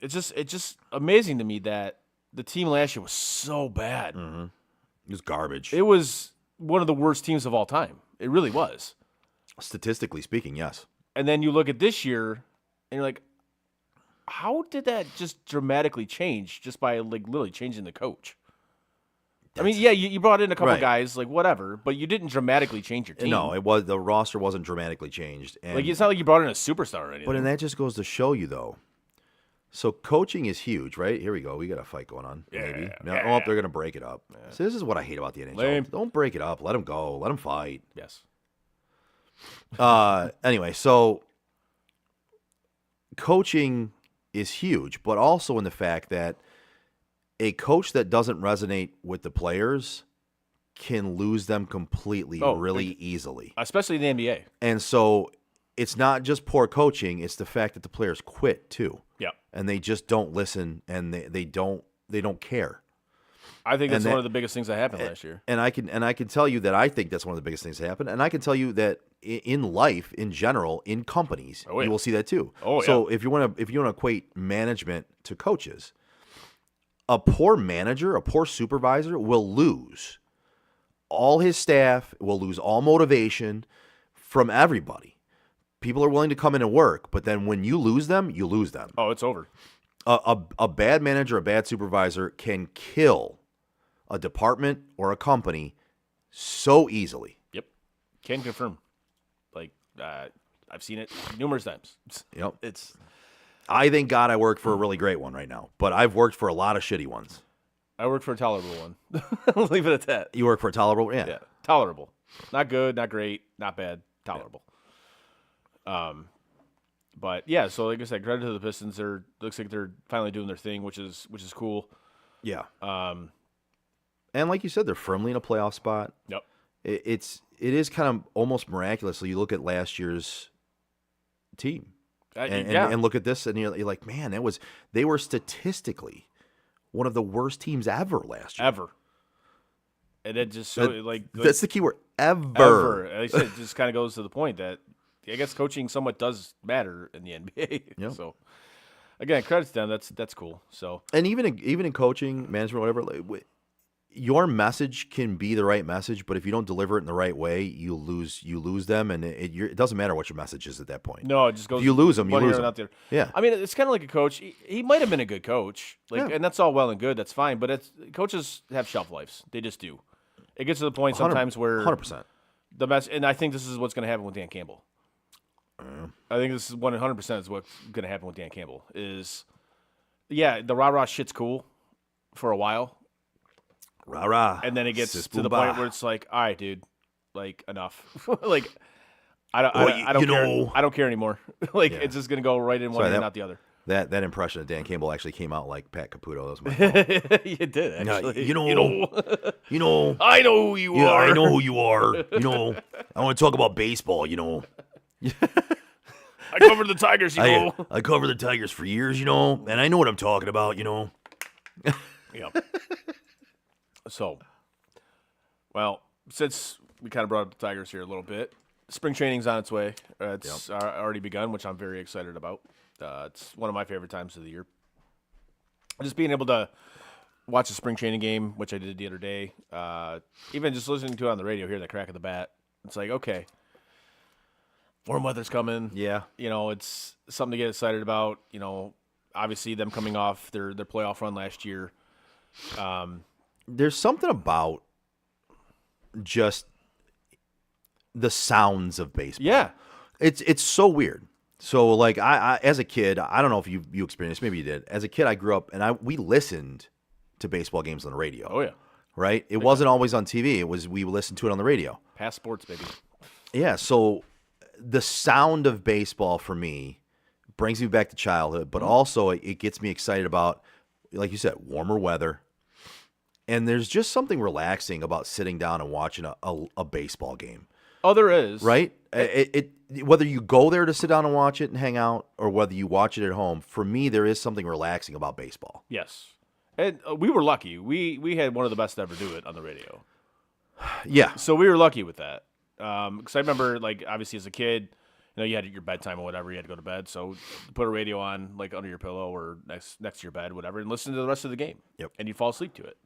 It's just amazing to me that the team last year was so bad. Mm-hmm. It was garbage. It was one of the worst teams of all time. It really was. Statistically speaking, yes. And then you look at this year, and you're like, how did that just dramatically change just by like literally changing the coach? I mean, yeah, you brought in a couple guys, like whatever, but you didn't dramatically change your team. No, the roster wasn't dramatically changed. And, like it's not like you brought in a superstar or anything. But that just goes to show you, though. So coaching is huge, right? Here we go. We got a fight going on. Maybe. Oh, they're gonna break it up. Yeah. So this is what I hate about the NHL. Lame. Don't break it up. Let them go. Let them fight. Yes. Anyway, so coaching is huge, but also in the fact that a coach that doesn't resonate with the players can lose them completely really easily. Especially in the NBA. And so it's not just poor coaching, it's the fact that the players quit too. Yeah. And they just don't listen, and they don't care. I think that's one of the biggest things that happened last year. And I can tell you that I think that's one of the biggest things that happened. And I can tell you that in life, in general, in companies, you will see that too. So if you want to equate management to coaches, a poor manager, a poor supervisor will lose all his staff, will lose all motivation from everybody. People are willing to come in and work, but then when you lose them, you lose them. Oh, it's over. A bad manager, a bad supervisor can kill a department or a company so easily. Yep. Can confirm. Like, I've seen it numerous times. Yep. It's I thank God I work for a really great one right now, but I've worked for a lot of shitty ones. I work for a tolerable one. I'll leave it at that. You work for a tolerable, yeah. Yeah, tolerable. Not good, not great, not bad, tolerable. But yeah, so like I said, credit to the Pistons. Looks like they're finally doing their thing, which is cool. Yeah. And like you said, they're firmly in a playoff spot. Yep. It is kind of almost miraculous. So you look at last year's team and look at this, and you're like, man, they were statistically one of the worst teams ever last year. Ever. And it just so that's the key word, ever. Ever. And like I said, it just kind of goes to the point that I guess coaching somewhat does matter in the NBA. Yep. So again, credit to them. That's cool. So and even in coaching, management, whatever, your message can be the right message, but if you don't deliver it in the right way, you lose them, and it doesn't matter what your message is at that point. no, it just goes. If you lose them, you one ear lose and them. out the other. Yeah. I mean, it's kind of like a coach. He might have been a good coach, Yeah. and that's all well and good. That's fine, but coaches have shelf lives. They just do. It gets to the point sometimes where 100%. the best, and I think this is what's going to happen with Dan Campbell. I think this is 100% is what's going to happen with Dan Campbell. The rah-rah shit's cool for a while, Rah rah. and then it gets Sis to the boom point bah. where it's like, all right, dude, like enough. Like, I don't Well, care. I don't care anymore. Like, Yeah. it's just going to go right in one Sorry, ear, that- not the other. That impression of Dan Campbell actually came out like Pat Caputo. That was my fault. You did actually. you know, I know who you yeah, are. I know who you are. I want to talk about baseball. I covered the Tigers. I cover the Tigers for years. And I know what I'm talking about. Yeah. So, well, since we kind of brought up the Tigers here a little bit, spring training's on its way. It's already begun, which I'm very excited about. It's one of my favorite times of the year. Just being able to watch a spring training game, which I did the other day, even just listening to it on the radio, hear the crack of the bat. It's like, okay, warm weather's coming. Yeah. It's something to get excited about. Obviously them coming off their playoff run last year. There's something about just the sounds of baseball. Yeah. It's so weird. So like I as a kid, I don't know if you experienced, maybe you did. As a kid, I grew up and we listened to baseball games on the radio. Oh yeah. Right? It wasn't always on TV. We listened to it on the radio. Past sports, baby. Yeah, so the sound of baseball for me brings me back to childhood, but also it gets me excited about, like you said, warmer weather. And there's just something relaxing about sitting down and watching a baseball game. Oh, there is. Right? It whether you go there to sit down and watch it and hang out, or whether you watch it at home, for me there is something relaxing about baseball. Yes. And we were lucky. We had one of the best to ever do it on the radio. Yeah. So we were lucky with that. Because I remember, like, obviously as a kid, you had your bedtime or whatever, you had to go to bed. So put a radio on, like, under your pillow or next to your bed, whatever, and listen to the rest of the game. Yep. And you'd fall asleep to it.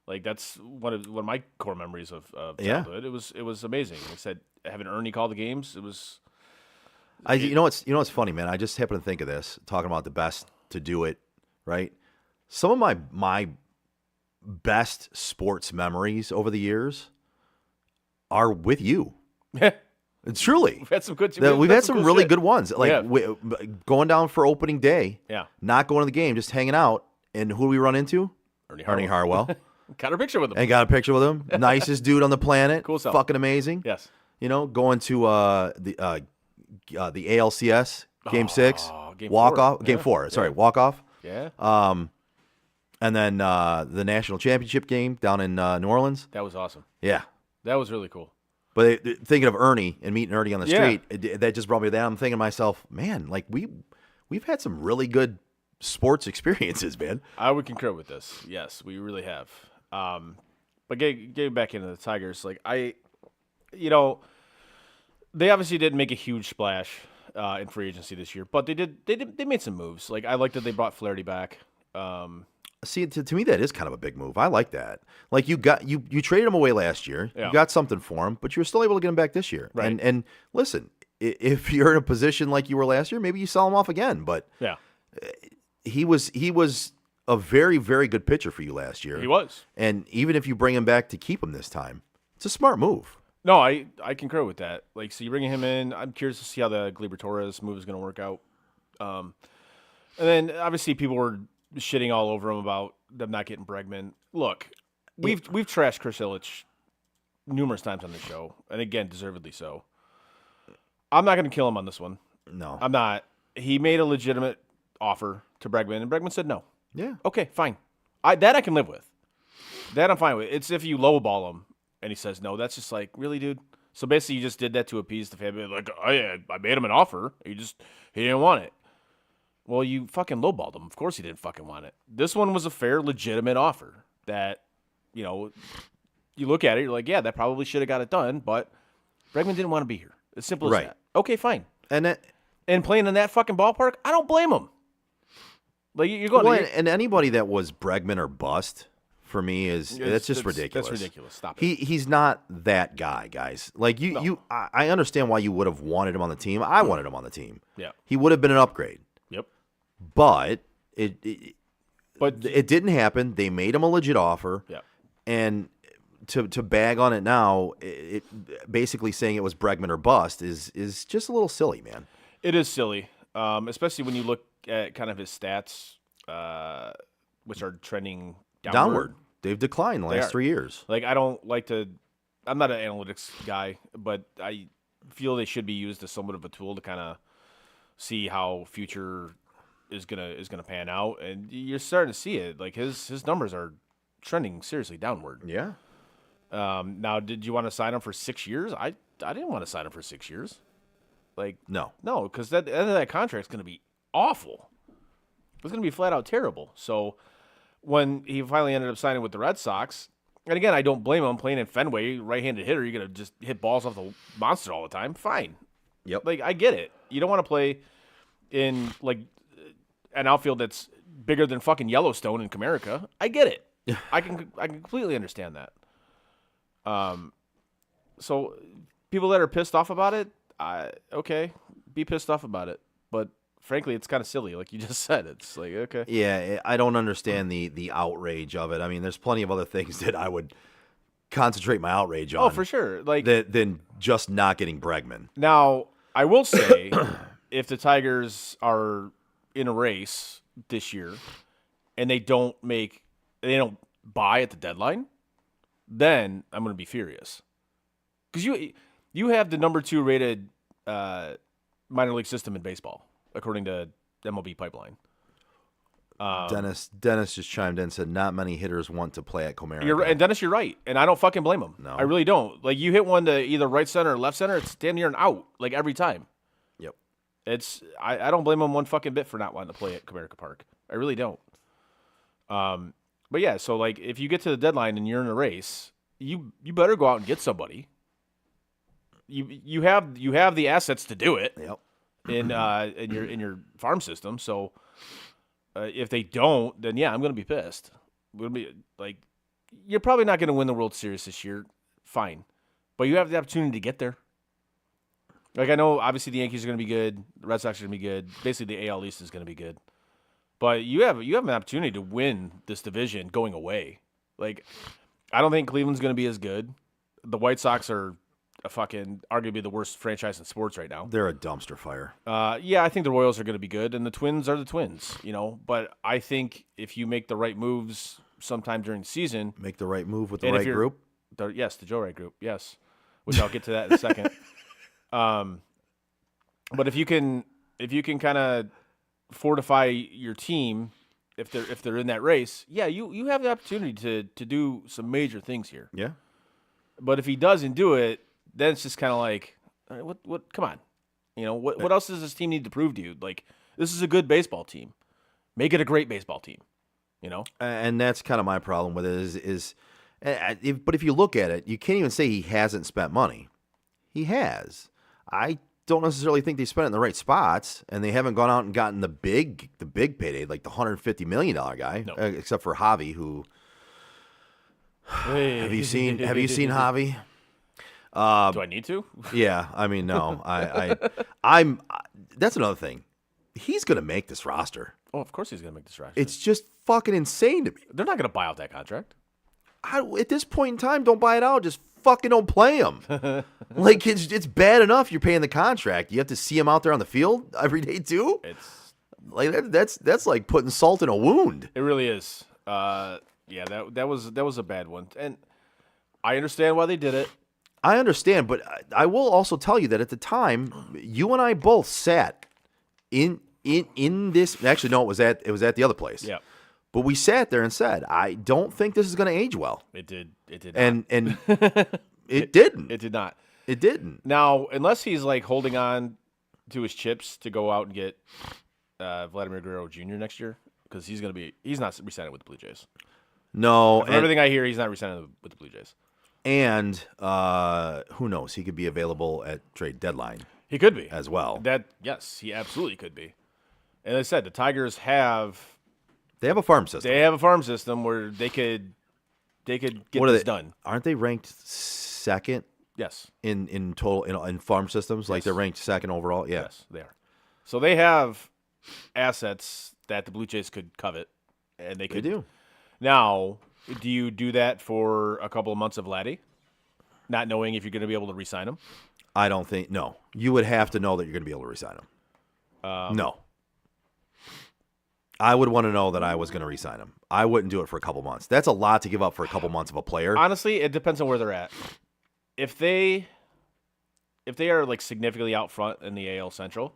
Like, that's one of my core memories of Yeah. childhood. It was amazing. Like I said, having Ernie call the games, it was. You know what's funny, man? I just happened to think of this, talking about the best to do it, right? Some of my best sports memories over the years are with you. It's truly. We've had some good. We've had some cool really shit. good ones. Like Yeah. going down for opening day, Yeah. not going to the game, just hanging out. And who do we run into? Ernie Harwell. Got a picture with him. And got a picture with him. Nicest dude on the planet. Cool stuff. Fucking amazing. Yes. Going to the ALCS Game 6, Game walk 4. off. Game Yeah. 4. Sorry, Yeah. walk off. Yeah. And then the national championship game down in New Orleans. That was awesome. Yeah. That was really cool. But thinking of Ernie and meeting Ernie on the Yeah. street, that just brought me to that. I'm thinking to myself, man, like we've had some really good sports experiences, man. I would concur with this. Yes, we really have. But getting back into the Tigers, like they obviously didn't make a huge splash in free agency this year, but they made some moves. Like I liked that they brought Flaherty back. See, to me, that is kind of a big move. I like that. Like you traded him away last year. Yeah. You got something for him, but you're still able to get him back this year. Right. And listen, if you're in a position like you were last year, maybe you sell him off again. But Yeah, he was a very, very good pitcher for you last year. he was. And even if you bring him back to keep him this time, It's a smart move. No, I concur with that. Like, so you bringing him in. I'm curious to see how the Gleyber Torres move is going to work out. And then obviously people were shitting all over him about them not getting Bregman. Look, we've trashed Chris Ilitch numerous times on the show, and again, deservedly so. I'm not going to kill him on this one. No. I'm not. He made a legitimate offer to Bregman, and Bregman said no. Yeah. Okay, fine. That I can live with. That I'm fine with. It's if you lowball him and he says no. That's just like, really, dude? So basically, you just did that to appease the family. Like, I made him an offer. He didn't want it. Well, you fucking lowballed him. Of course he didn't fucking want it. This one was a fair, legitimate offer that, you know, you look at it, you're like, yeah, that probably should have got it done, but Bregman didn't want to be here. As simple as Right. that. Okay, fine. And playing in that fucking ballpark, I don't blame him. Like, you're going well, to... and anybody that was Bregman or bust for me that's just ridiculous. That's ridiculous. Stop it. He's not that guy, guys. Like I understand why you would have wanted him on the team. I wanted him on the team. Yeah. He would have been an upgrade. Yep. But it But didn't happen. They made him a legit offer. yeah. And to bag on it now, it basically saying it was Bregman or bust is just a little silly, man. It is silly, especially when you look at kind of his stats, which are trending downward. They've declined the last are. 3 years. Like, I don't like to. I'm not an analytics guy, but I feel they should be used as somewhat of a tool to kind of see how future is gonna pan out, and you're starting to see it. Like, his numbers are trending seriously downward. Yeah. Now, did you want to sign him for 6 years? I didn't want to sign him for 6 years. Like, No. because the end of that contract is going to be awful. It's going to be flat out terrible. So when he finally ended up signing with the Red Sox, and again, I don't blame him playing in Fenway, right-handed hitter. You're going to just hit balls off the monster all the time. Fine. Yep. Like, I get it. You don't want to play in, like, an outfield that's bigger than fucking Yellowstone in Comerica. I get it. I can completely understand that. So people that are pissed off about it, okay, be pissed off about it. But frankly, it's kind of silly, like you just said. It's like, okay. Yeah, I don't understand the outrage of it. I mean, there's plenty of other things that I would concentrate my outrage on. Oh, for sure. Like, than just not getting Bregman. now, I will say, if the Tigers are in a race this year and they don't buy at the deadline, then I'm going to be furious. Because you have the number 2 rated minor league system in baseball, according to MLB Pipeline. Dennis just chimed in and said not many hitters want to play at Comerica. You're right, and Dennis, you're right, and I don't fucking blame him. No. I really don't. Like, you hit one to either right center or left center, it's damn near an out, like every time. Yep. I don't blame him one fucking bit for not wanting to play at Comerica Park. I really don't. But yeah, so like if you get to the deadline and you're in a race, you better go out and get somebody. You have the assets to do it. Yep. In your farm system. So if they don't, then yeah, I'm gonna be pissed. We'll be like, you're probably not gonna win the World Series this year. Fine, but you have the opportunity to get there. Like, I know obviously the Yankees are gonna be good, the Red Sox are gonna be good. Basically, the AL East is gonna be good. But you have an opportunity to win this division going away. Like, I don't think Cleveland's gonna be as good. The White Sox are arguably the worst franchise in sports right now. They're a dumpster fire. Yeah, I think the Royals are going to be good, and the Twins are the Twins, But I think if you make the right moves sometime during the season, Make the right move with the and if right you're- group. Yes, the Joe Wright group, yes, which I'll get to that in a second. But if you can kind of fortify your team, if they're in that race, yeah, you have the opportunity to do some major things here. Yeah. But if he doesn't do it, then it's just kind of like, all right, what? Come on, what else does this team need to prove to you? Like, this is a good baseball team. Make it a great baseball team. And that's kind of my problem with it but if you look at it, you can't even say he hasn't spent money. He has. I don't necessarily think they spent it in the right spots, and they haven't gone out and gotten the big payday, like the $150 million guy, No. Except for Javi, who have you seen Javi? Do I need to? Yeah, I mean, no, I'm. That's another thing. He's gonna make this roster. Oh, of course he's going to make this roster. It's just fucking insane to me. They're not going to buy out that contract. At this point in time, don't buy it out. Just fucking don't play him. Like it's bad enough you're paying the contract. You have to see him out there on the field every day too. It's Like that's like putting salt in a wound. It really is. Yeah, that was a bad one, and I understand why they did it. I understand, but I will also tell you that at the time, you and I both sat in this. Actually, no, it was at the other place. Yeah, but we sat there and said, I don't think this is going to age well. it did. It did. And not. it didn't. It did not. It didn't. Now, unless he's like holding on to his chips to go out and get Vladimir Guerrero Jr. next year, because he's not re-signing with the Blue Jays. No, From everything I hear, he's not re-signing with the Blue Jays. And who knows? He could be available at trade deadline He could be as well. Yes, he absolutely could be. And as I said, the Tigers have They have a farm system. a farm system where they could get What are this they done. Aren't they ranked second Yes, in total in farm systems? Like they're ranked second overall. Yeah. yes, they are. So they have assets that the Blue Jays could covet, and they could do. Now, do you do that for a couple of months of Vladdy, not knowing if you're going to be able to re-sign him? I don't think. No, you would have to know that you're going to be able to re-sign him. No. I would want to know that I was going to re-sign him. I wouldn't do it for a couple months. That's a lot to give up for a couple months of a player. Honestly, it depends on where they're at. If they are like significantly out front in the AL Central,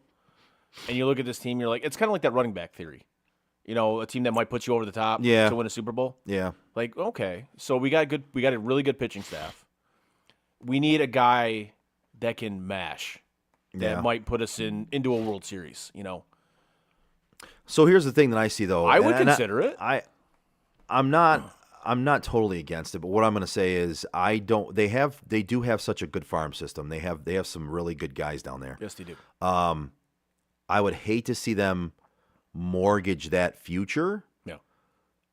and you look at this team, you're like, it's kind of like that running back theory. You know, a team that might put you over the top Yeah. to win a Super Bowl. Yeah. Like, okay, so we got a really good pitching staff. We need a guy that can mash, that Yeah. might put us into a World Series. You know, So here's the thing that I see though. I would and consider it. I'm not totally against it, but what I'm going to say is they do have such a good farm system. They have some really good guys down there. Yes, they do. I would hate to see them mortgage that future Yeah.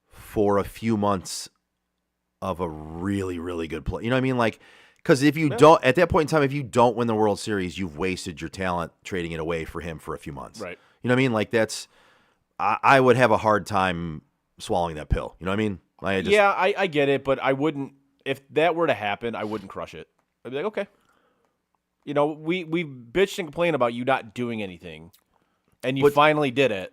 for a few months of a really, really good play. You know what I mean? Like, because if you don't, at that point in time, if you don't win the World Series, you've wasted your talent trading it away for him for a few months. Right. You know what I mean? Like I would have a hard time swallowing that pill. You know what I mean? I get it, but I wouldn't. If that were to happen, I wouldn't crush it. I'd be like, okay. You know, we bitched and complained about you not doing anything, and you finally did it.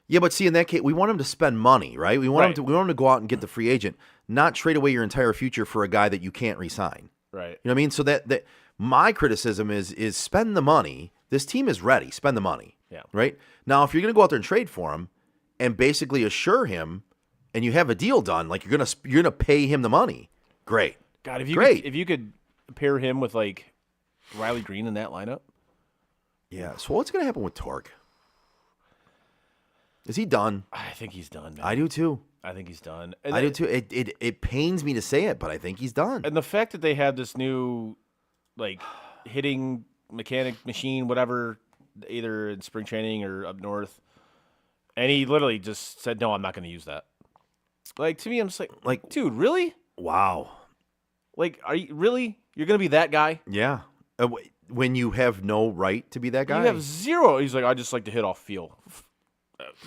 Yeah, but see, in that case, we want him to spend money, right? We want Right. him to go out and get the free agent, not trade away your entire future for a guy that you can't re-sign. Right. You know what I mean? So that my criticism is spend the money. This team is ready. Spend the money. Yeah. Right? Now, if you're going to go out there and trade for him and basically assure him and you have a deal done, like you're going to pay him the money. Great. God, if you Great. if you could pair him with like Riley Green in that lineup, Yeah. So what's going to happen with Torque? Is he done? I think he's done, man. I do too. I think he's done. And I do too. It pains me to say it, but I think he's done. And the fact that they have this new, like, hitting mechanic machine, whatever, either in spring training or up north, and he literally just said, "No, I'm not going to use that." Like, to me, I'm just like, dude, really? Wow. Like, are you really? You're going to be that guy? Yeah. When you have no right to be that guy. You have zero. He's like, I just like to hit off feel.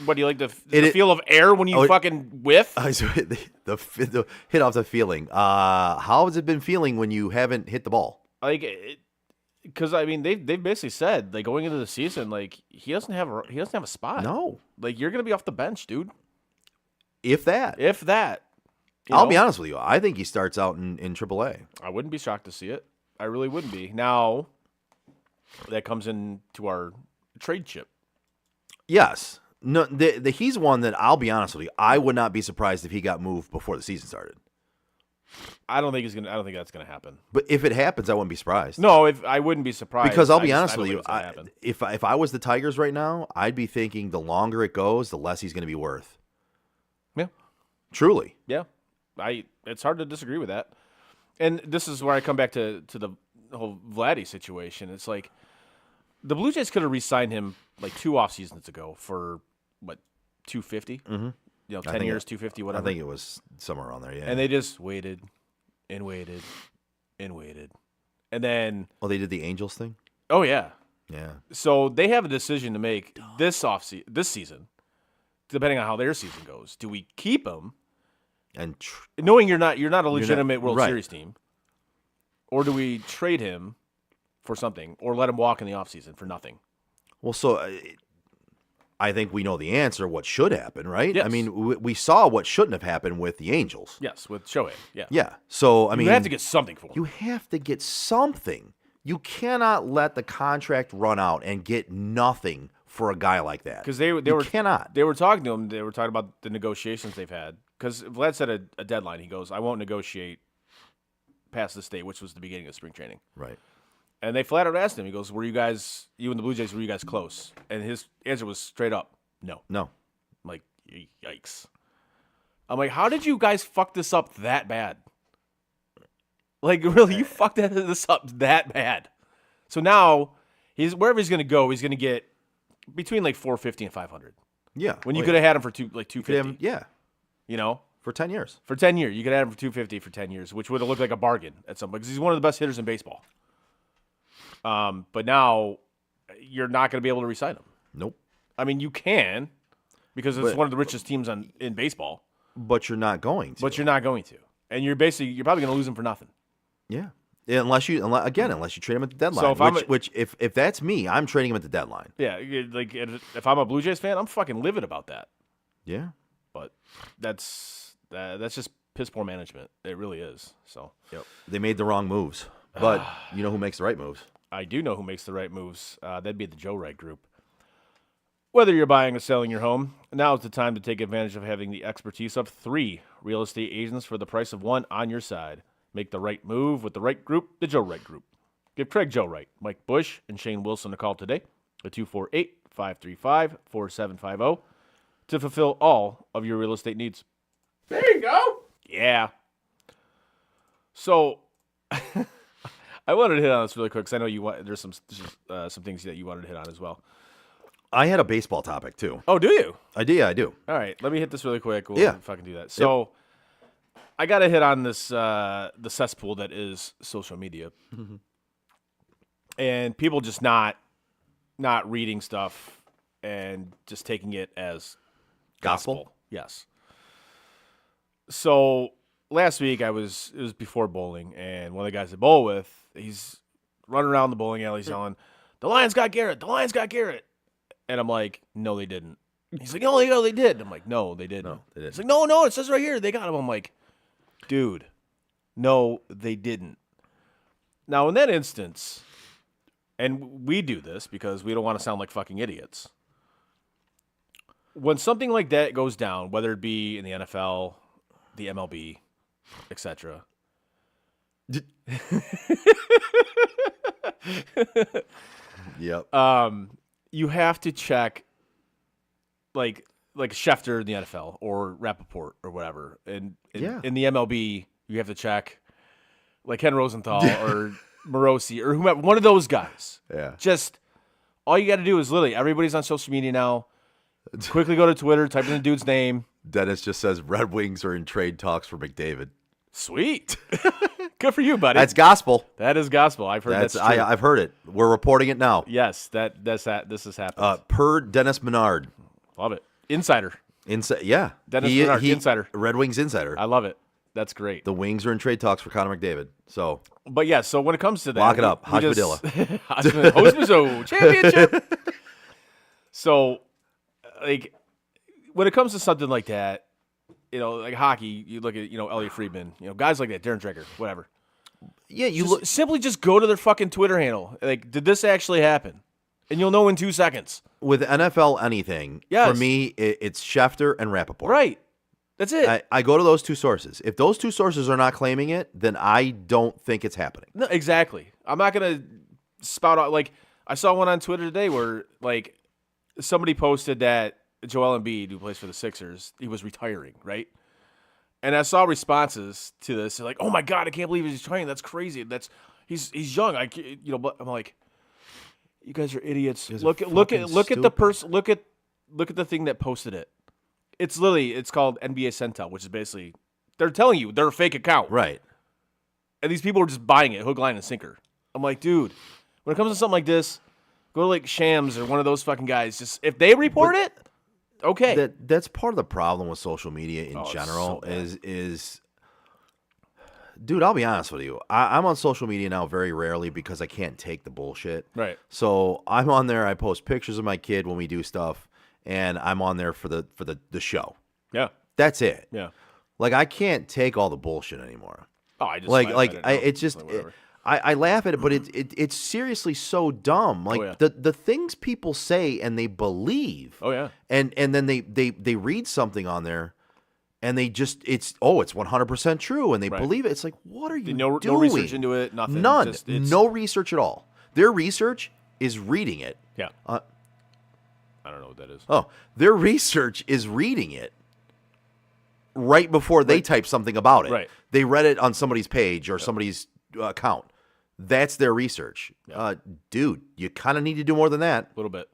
What do you like the It- feel of air when you fucking whiff? So the hit off the feeling. How has it been feeling when you haven't hit the ball? Like, because I mean, they've basically said, like, going into the season, like, he doesn't have a spot. No. Like, you're gonna be off the bench, dude. If that. If that. I'll be honest with you. I think he starts out in AAA. I wouldn't be shocked to see it. I really wouldn't be. Now, that comes into our trade chip. Yes. No, he's one that I'll be honest with you. I would not be surprised if he got moved before the season started. I don't think that's gonna happen. But if it happens, I wouldn't be surprised. No, I wouldn't be surprised. Because I'll be I honest don't with think you, it's gonna happen. if I was the Tigers right now, I'd be thinking the longer it goes, the less he's going to be worth. Yeah. Truly. Yeah, it's hard to disagree with that. And this is where I come back to the whole Vladdy situation. It's like the Blue Jays could have re-signed him like 2 off seasons ago for what, $250? Mm-hmm. You know, 10 years, $250, whatever. I think it was somewhere around there. Yeah. And they just waited and waited and waited, and then they did the Angels thing. oh yeah, Yeah. so they have a decision to make this season, depending on how their season goes. Do we keep him? And Knowing you're not a legitimate World right. Series team, or do we trade him for something, or let him walk in the offseason for nothing? Well, so I think we know the answer. What should happen, right? Yes. I mean, we saw what shouldn't have happened with the Angels. Yes, with Shohei. Yeah. Yeah. So I mean, you have to get something for him. You have to get something. You cannot let the contract run out and get nothing for a guy like that. Because you cannot. They were talking to him. They were talking about the negotiations they've had. Because Vlad set a deadline. He goes, "I won't negotiate past this date," which was the beginning of spring training. Right. And they flat out asked him. He goes, "Were you guys, you and the Blue Jays, were you guys close?" And his answer was straight up, "No." No. I'm like, yikes. I'm like, how did you guys fuck this up that bad? Like, really, you fucked this up that bad. So now, wherever he's going to go, he's going to get between like 450 and 500. Yeah. When you could have had him for 250. Yeah. You know? For 10 years. For 10 years. You could have had him for 250 for 10 years, which would have looked like a bargain at some point because he's one of the best hitters in baseball. But now, you're not going to be able to re-sign him. Nope. I mean, you can because it's But- one of the richest teams in baseball. But you're not going to. But you're not going to. And you're probably going to lose him for nothing. Yeah. Unless you trade him at the deadline. So if that's me, I'm trading him at the deadline. Yeah, like if I'm a Blue Jays fan, I'm fucking livid about that. Yeah. But that's just piss poor management. It really is. So Yep. They made the wrong moves. But you know who makes the right moves? I do know who makes the right moves. That'd be the Joe Wright Group. Whether you're buying or selling your home, now is the time to take advantage of having the expertise of 3 real estate agents for the price of 1 on your side. Make the right move with the right group, the Joe Wright Group. Give Craig Joe Wright, Mike Bush, and Shane Wilson a call today at 248-535-4750 to fulfill all of your real estate needs. There you go. Yeah. So I wanted to hit on this really quick because I know there's some things that you wanted to hit on as well. I had a baseball topic too. Oh, do you? I do. All right, let me hit this really quick. We'll fucking do that. So, I got to hit on this the cesspool that is social media, and people just not reading stuff and just taking it as gospel. Yes. So last week it was before bowling, and one of the guys I bowl with, he's running around the bowling alley yelling, "The Lions got Garrett! The Lions got Garrett!" And I'm like, "No, they didn't." He's like, "No, they did." I'm like, "No, they didn't." No, they didn't. He's like, "No, it says right here they got him." I'm like, "Dude, no, they didn't." Now, in that instance, and we do this because we don't want to sound like fucking idiots. When something like that goes down, whether it be in the NFL, the MLB, etc. Yep. You have to check, like Schefter in the NFL or Rappaport or whatever. And in the MLB, you have to check, like Ken Rosenthal or Morosi or whomever, one of those guys. Yeah. Just all you got to do is literally everybody's on social media now. Quickly go to Twitter, type in the dude's name. Dennis just says Red Wings are in trade talks for McDavid. Sweet. Good for you, buddy. That's gospel. That is gospel. I've heard that's true. I've heard it. We're reporting it now. Yes, this has happened. Per Dennis Menard. Love it. Insider. Yeah. Dennis Menard, insider. Red Wings insider. I love it. That's great. The Wings are in trade talks for Connor McDavid. So, but yeah, so when it comes to that, lock it up. Hodge Padilla. Hosmizo championship. So, like, when it comes to something like that, like hockey, you look at, Elliot Friedman, guys like that, Darren Dreger, whatever. Yeah, simply just go to their fucking Twitter handle. Like, did this actually happen? And you'll know in 2 seconds. With NFL anything, for me, it's Schefter and Rappaport. Right. That's it. I go to those 2 sources. If those 2 sources are not claiming it, then I don't think it's happening. No, exactly. I'm not going to spout out. Like, I saw one on Twitter today where, like, somebody posted that Joel Embiid, who plays for the Sixers, he was retiring, right? And I saw responses to this. They're like, "Oh my God, I can't believe he's retiring. That's crazy. He's young." But I'm like, you guys are idiots. Look at the person. Look at the thing that posted it. It's called NBA Centel, which is basically they're telling you they're a fake account, right? And these people are just buying it, hook, line, and sinker. I'm like, dude, when it comes to something like this, go to like Shams or one of those fucking guys. Just if they report it. Okay. That's part of the problem with social media in general so is Dude, I'll be honest with you. I'm on social media now very rarely because I can't take the bullshit. Right. So I'm on there. I post pictures of my kid when we do stuff, and I'm on there for the show. Yeah. That's it. Yeah. Like I can't take all the bullshit anymore. Oh, I just Like laugh like at it I, now. it's just Like, whatever. I laugh at it, but it's seriously so dumb. Like yeah. the things people say and they believe. Oh, yeah. And then they read something on there. And they just it's 100% true, and they Right. believe it. It's like, what are you No doing? research into it, nothing. None. Just, it's, No research at all. Their research is reading it. Yeah. Uh, I don't know what that is. Oh, their research is reading it right before they type something about it. Right. They read it on somebody's page or somebody's account. That's their research. Dude, you kind of need to do more than that. A little bit.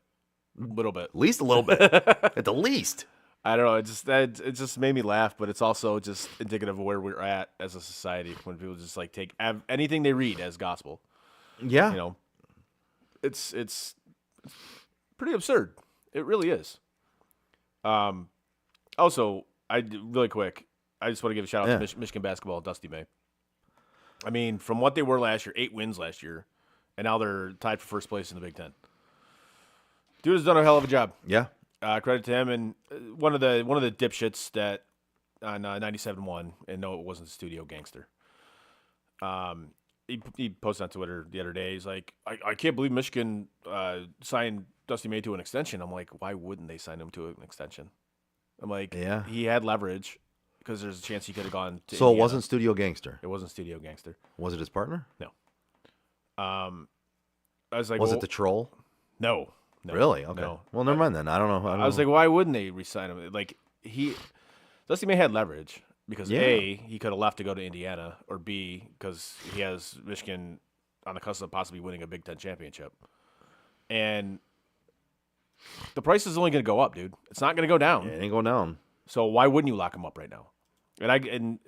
At least a little bit. At the least. I don't know. It just made me laugh, but it's also just indicative of where we're at as a society when people just like take anything they read as gospel. Yeah. You know, it's pretty absurd. It really is. Also, really quick, I just want to give a shout out to Michigan basketball, Dusty May. I mean, from what they were last year, 8 wins last year, and now they're tied for first place in the Big Ten. Dude has done a hell of a job. Yeah. Credit to him, and one of the dipshits that on 97.1, and no, it wasn't Studio Gangster. He posted on Twitter the other day. He's like, I can't believe Michigan signed Dusty May to an extension. I'm like, why wouldn't they sign him to an extension? I'm like, Yeah. he had leverage because there's a chance he could have gone to So it Indiana. wasn't Studio Gangster. It wasn't Studio Gangster. Was it his partner? No. I was like, Was well, it the troll? No. Really? Okay. No. Well, never mind then. I don't know. I was like, why wouldn't they re-sign him? Like Dusty May had leverage because Yeah. A, he could have left to go to Indiana, or B, because he has Michigan on the cusp of possibly winning a Big Ten championship. And the price is only going to go up, dude. It's not going to go down. it ain't going down. So why wouldn't you lock him up right now? And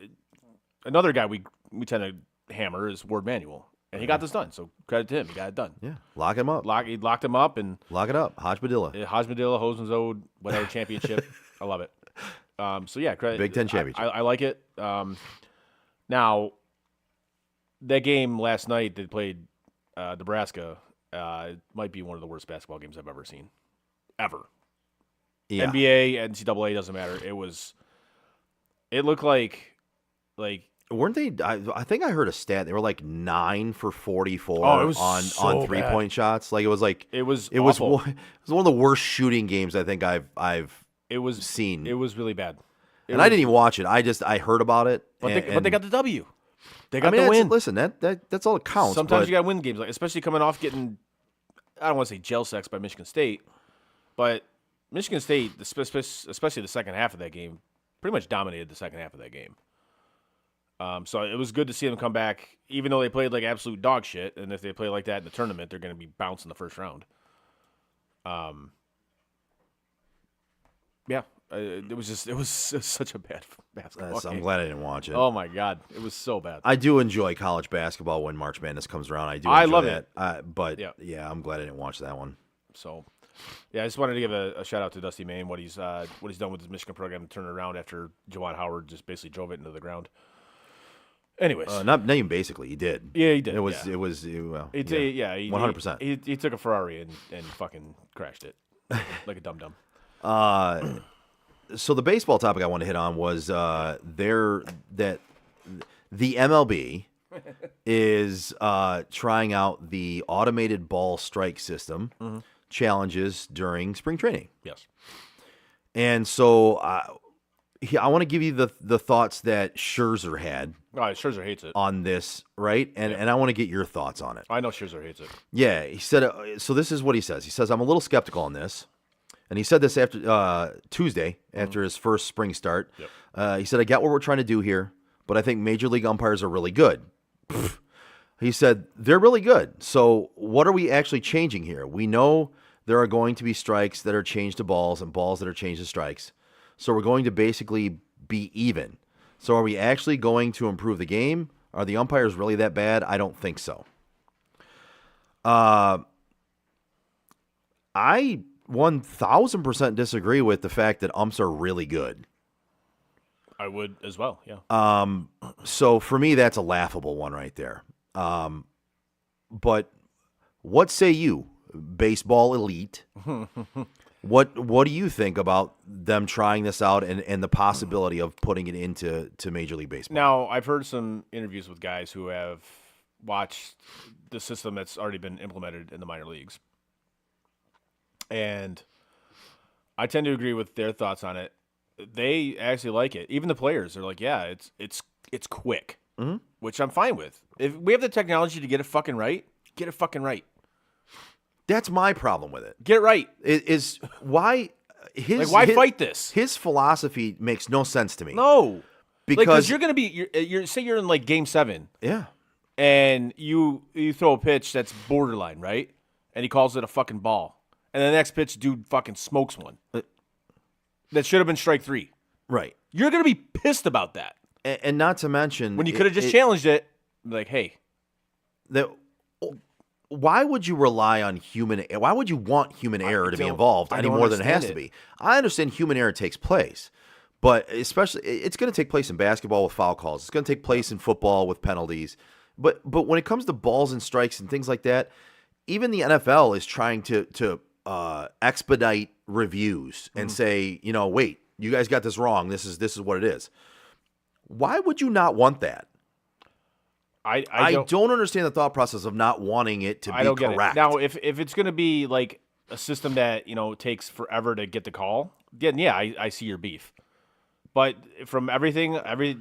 another guy we tend to hammer is Ward Manuel, and he got this done. So credit to him, he got it done. Yeah. Lock him up. He locked him up, and Lock it up. Hodgebadilla. Hajmadilla, Hosenzold, whatever championship. I love it. So yeah, credit. Big Ten championship. I like it. Now, that game last night they played Nebraska might be one of the worst basketball games I've ever seen, ever. Yeah. NBA, NCAA doesn't matter. It looked like Weren't they? I think I heard a stat. They were like 9 for 44 Oh, it was on so 3-point shots. Like it was like it was it was awful. one, it was one of the worst shooting games I think I've It was seen. It was really bad. and I didn't even watch it. I heard about it. But and, they got the W. They I got mean, the that's- win. Listen, that's all that counts. Sometimes but you got to win games, like especially coming off getting, I don't want to say jail sex by Michigan State, but Michigan State, especially the second half of that game, pretty much dominated the second half of that game. So it was good to see them come back, even though they played like absolute dog shit. And if they play like that in the tournament, they're going to be bounced in the first round. Yeah, it was such a bad basketball game. I'm glad I didn't watch it. Oh my God, it was so bad. I do enjoy college basketball when March Madness comes around. I enjoy love that. it. But Yeah. yeah, I'm glad I didn't watch that one. So, yeah, I just wanted to give a shout out to Dusty May and what he's done with his Michigan program to turn it around after Juwan Howard just basically drove it into the ground. Anyways, Not even basically, he did. yeah, he did. It was yeah. well, It's yeah. he 100%. He took a Ferrari and fucking crashed it like a dum dum. So the baseball topic I want to hit on was that the MLB is trying out the automated ball strike system challenges during spring training. Yes. And so I want to give you the thoughts that Scherzer had Scherzer hates it. on this, right? And I want to get your thoughts on it. I know Scherzer hates it. Yeah, he said. So this is what he says. He says, "I'm a little skeptical on this," and he said this after Tuesday, after his first spring start. Yep. He said, "I get what we're trying to do here, but I think major league umpires are really good." He said, "They're really good. So what are we actually changing here? We know there are going to be strikes that are changed to balls and balls that are changed to strikes. So we're going to basically be even. So are we actually going to improve the game? Are the umpires really that bad? I don't think so." I 1000% disagree with the fact that umps are really good. I would as well. Yeah. So for me, that's a laughable one right there. But what say you, baseball elite? What do you think about them trying this out and the possibility of putting it into Major League Baseball? Now, I've heard some interviews with guys who have watched the system that's already been implemented in the minor leagues. And I tend to agree with their thoughts on it. They actually like it. Even the players are like, yeah, it's quick, which I'm fine with. If we have the technology to get it fucking right, get it fucking right. That's my problem with it. Get it right. Is why Why fight this? His philosophy makes no sense to me. No, because you're gonna be you're say you're in like Game 7, yeah, and you throw a pitch that's borderline, right? And he calls it a fucking ball, and the next pitch, dude fucking smokes one that should have been strike 3. right. You're gonna be pissed about that And not to mention when you could have just challenged it, like, hey, that. Why would you rely on human? Why would you want human error to be involved any more than it has to be? I understand human error takes place, but especially it's going to take place in basketball with foul calls. It's going to take place in football with penalties. But when it comes to balls and strikes and things like that, even the NFL is trying to expedite reviews and say, wait, you guys got this wrong. This is what it is. Why would you not want that? I don't understand the thought process of not wanting it to be correct. Now, if it's going to be like a system that takes forever to get the call, then yeah, I see your beef. But from everything I've read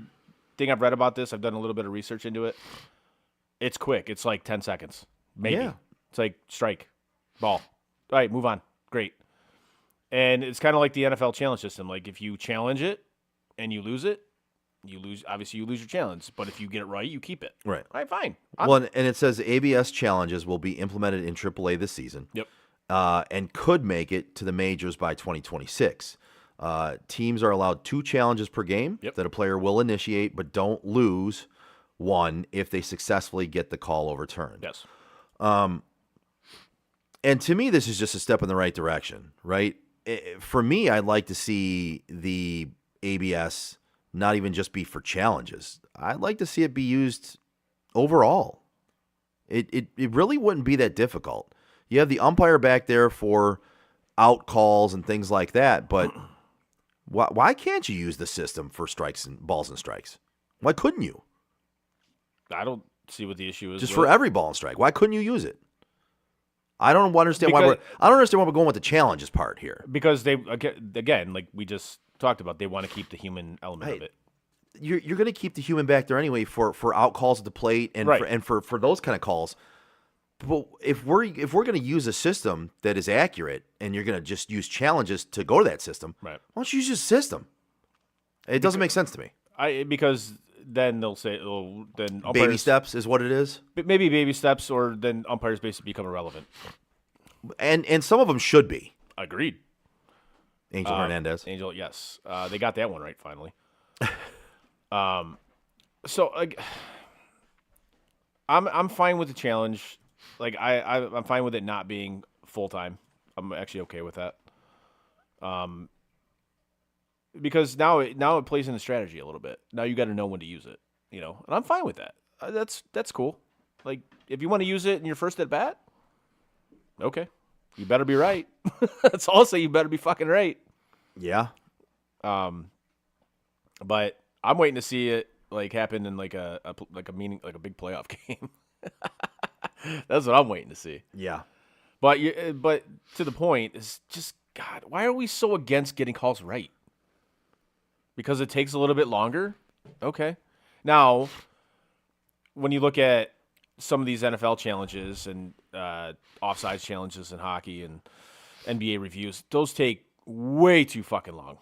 about this, I've done a little bit of research into it. It's quick. It's like 10 seconds, maybe. Yeah. It's like strike, ball. All right, move on. Great. And it's kind of like the NFL challenge system. Like if you challenge it and you lose it, you lose your challenge. But if you get it right, you keep it. Right. All right, fine. And it says ABS challenges will be implemented in AAA this season. Yep. And could make it to the majors by 2026. Teams are allowed 2 challenges per game that a player will initiate, but don't lose one if they successfully get the call overturned. Yes. And to me, this is just a step in the right direction, right? For me, I'd like to see the ABS not even just be for challenges. I'd like to see it be used overall. It really wouldn't be that difficult. You have the umpire back there for out calls and things like that, but why can't you use the system for strikes and balls and strikes? Why couldn't you? I don't see what the issue is. Just for every ball and strike. Why couldn't you use it? I don't understand why we're going with the challenges part here. Because they again, like we just talked about, they want to keep the human element of it. You're going to keep the human back there anyway for out calls at the plate and for those kind of calls. But if we're going to use a system that is accurate and you're going to just use challenges to go to that system, right, why don't you use a system? It doesn't make sense to me. Because then they'll say, then umpires, baby steps is what it is. Maybe baby steps, or then umpires basically become irrelevant. And some of them should be. Agreed. Angel Hernandez. Angel, yes. They got that one right finally. So like, I'm fine with the challenge. Like I'm fine with it not being full time. I'm actually okay with that. Because now it plays in the strategy a little bit. Now you got to know when to use it, and I'm fine with that. That's cool. Like if you want to use it in your first at bat, okay, you better be right. That's all I'll say. You better be fucking right. Yeah. But I'm waiting to see it like happen in like a big playoff game. That's what I'm waiting to see. Yeah. But to the point is just, God, why are we so against getting calls right? Because it takes a little bit longer? Okay. Now, when you look at some of these NFL challenges and offsides challenges in hockey and NBA reviews, those take way too fucking long.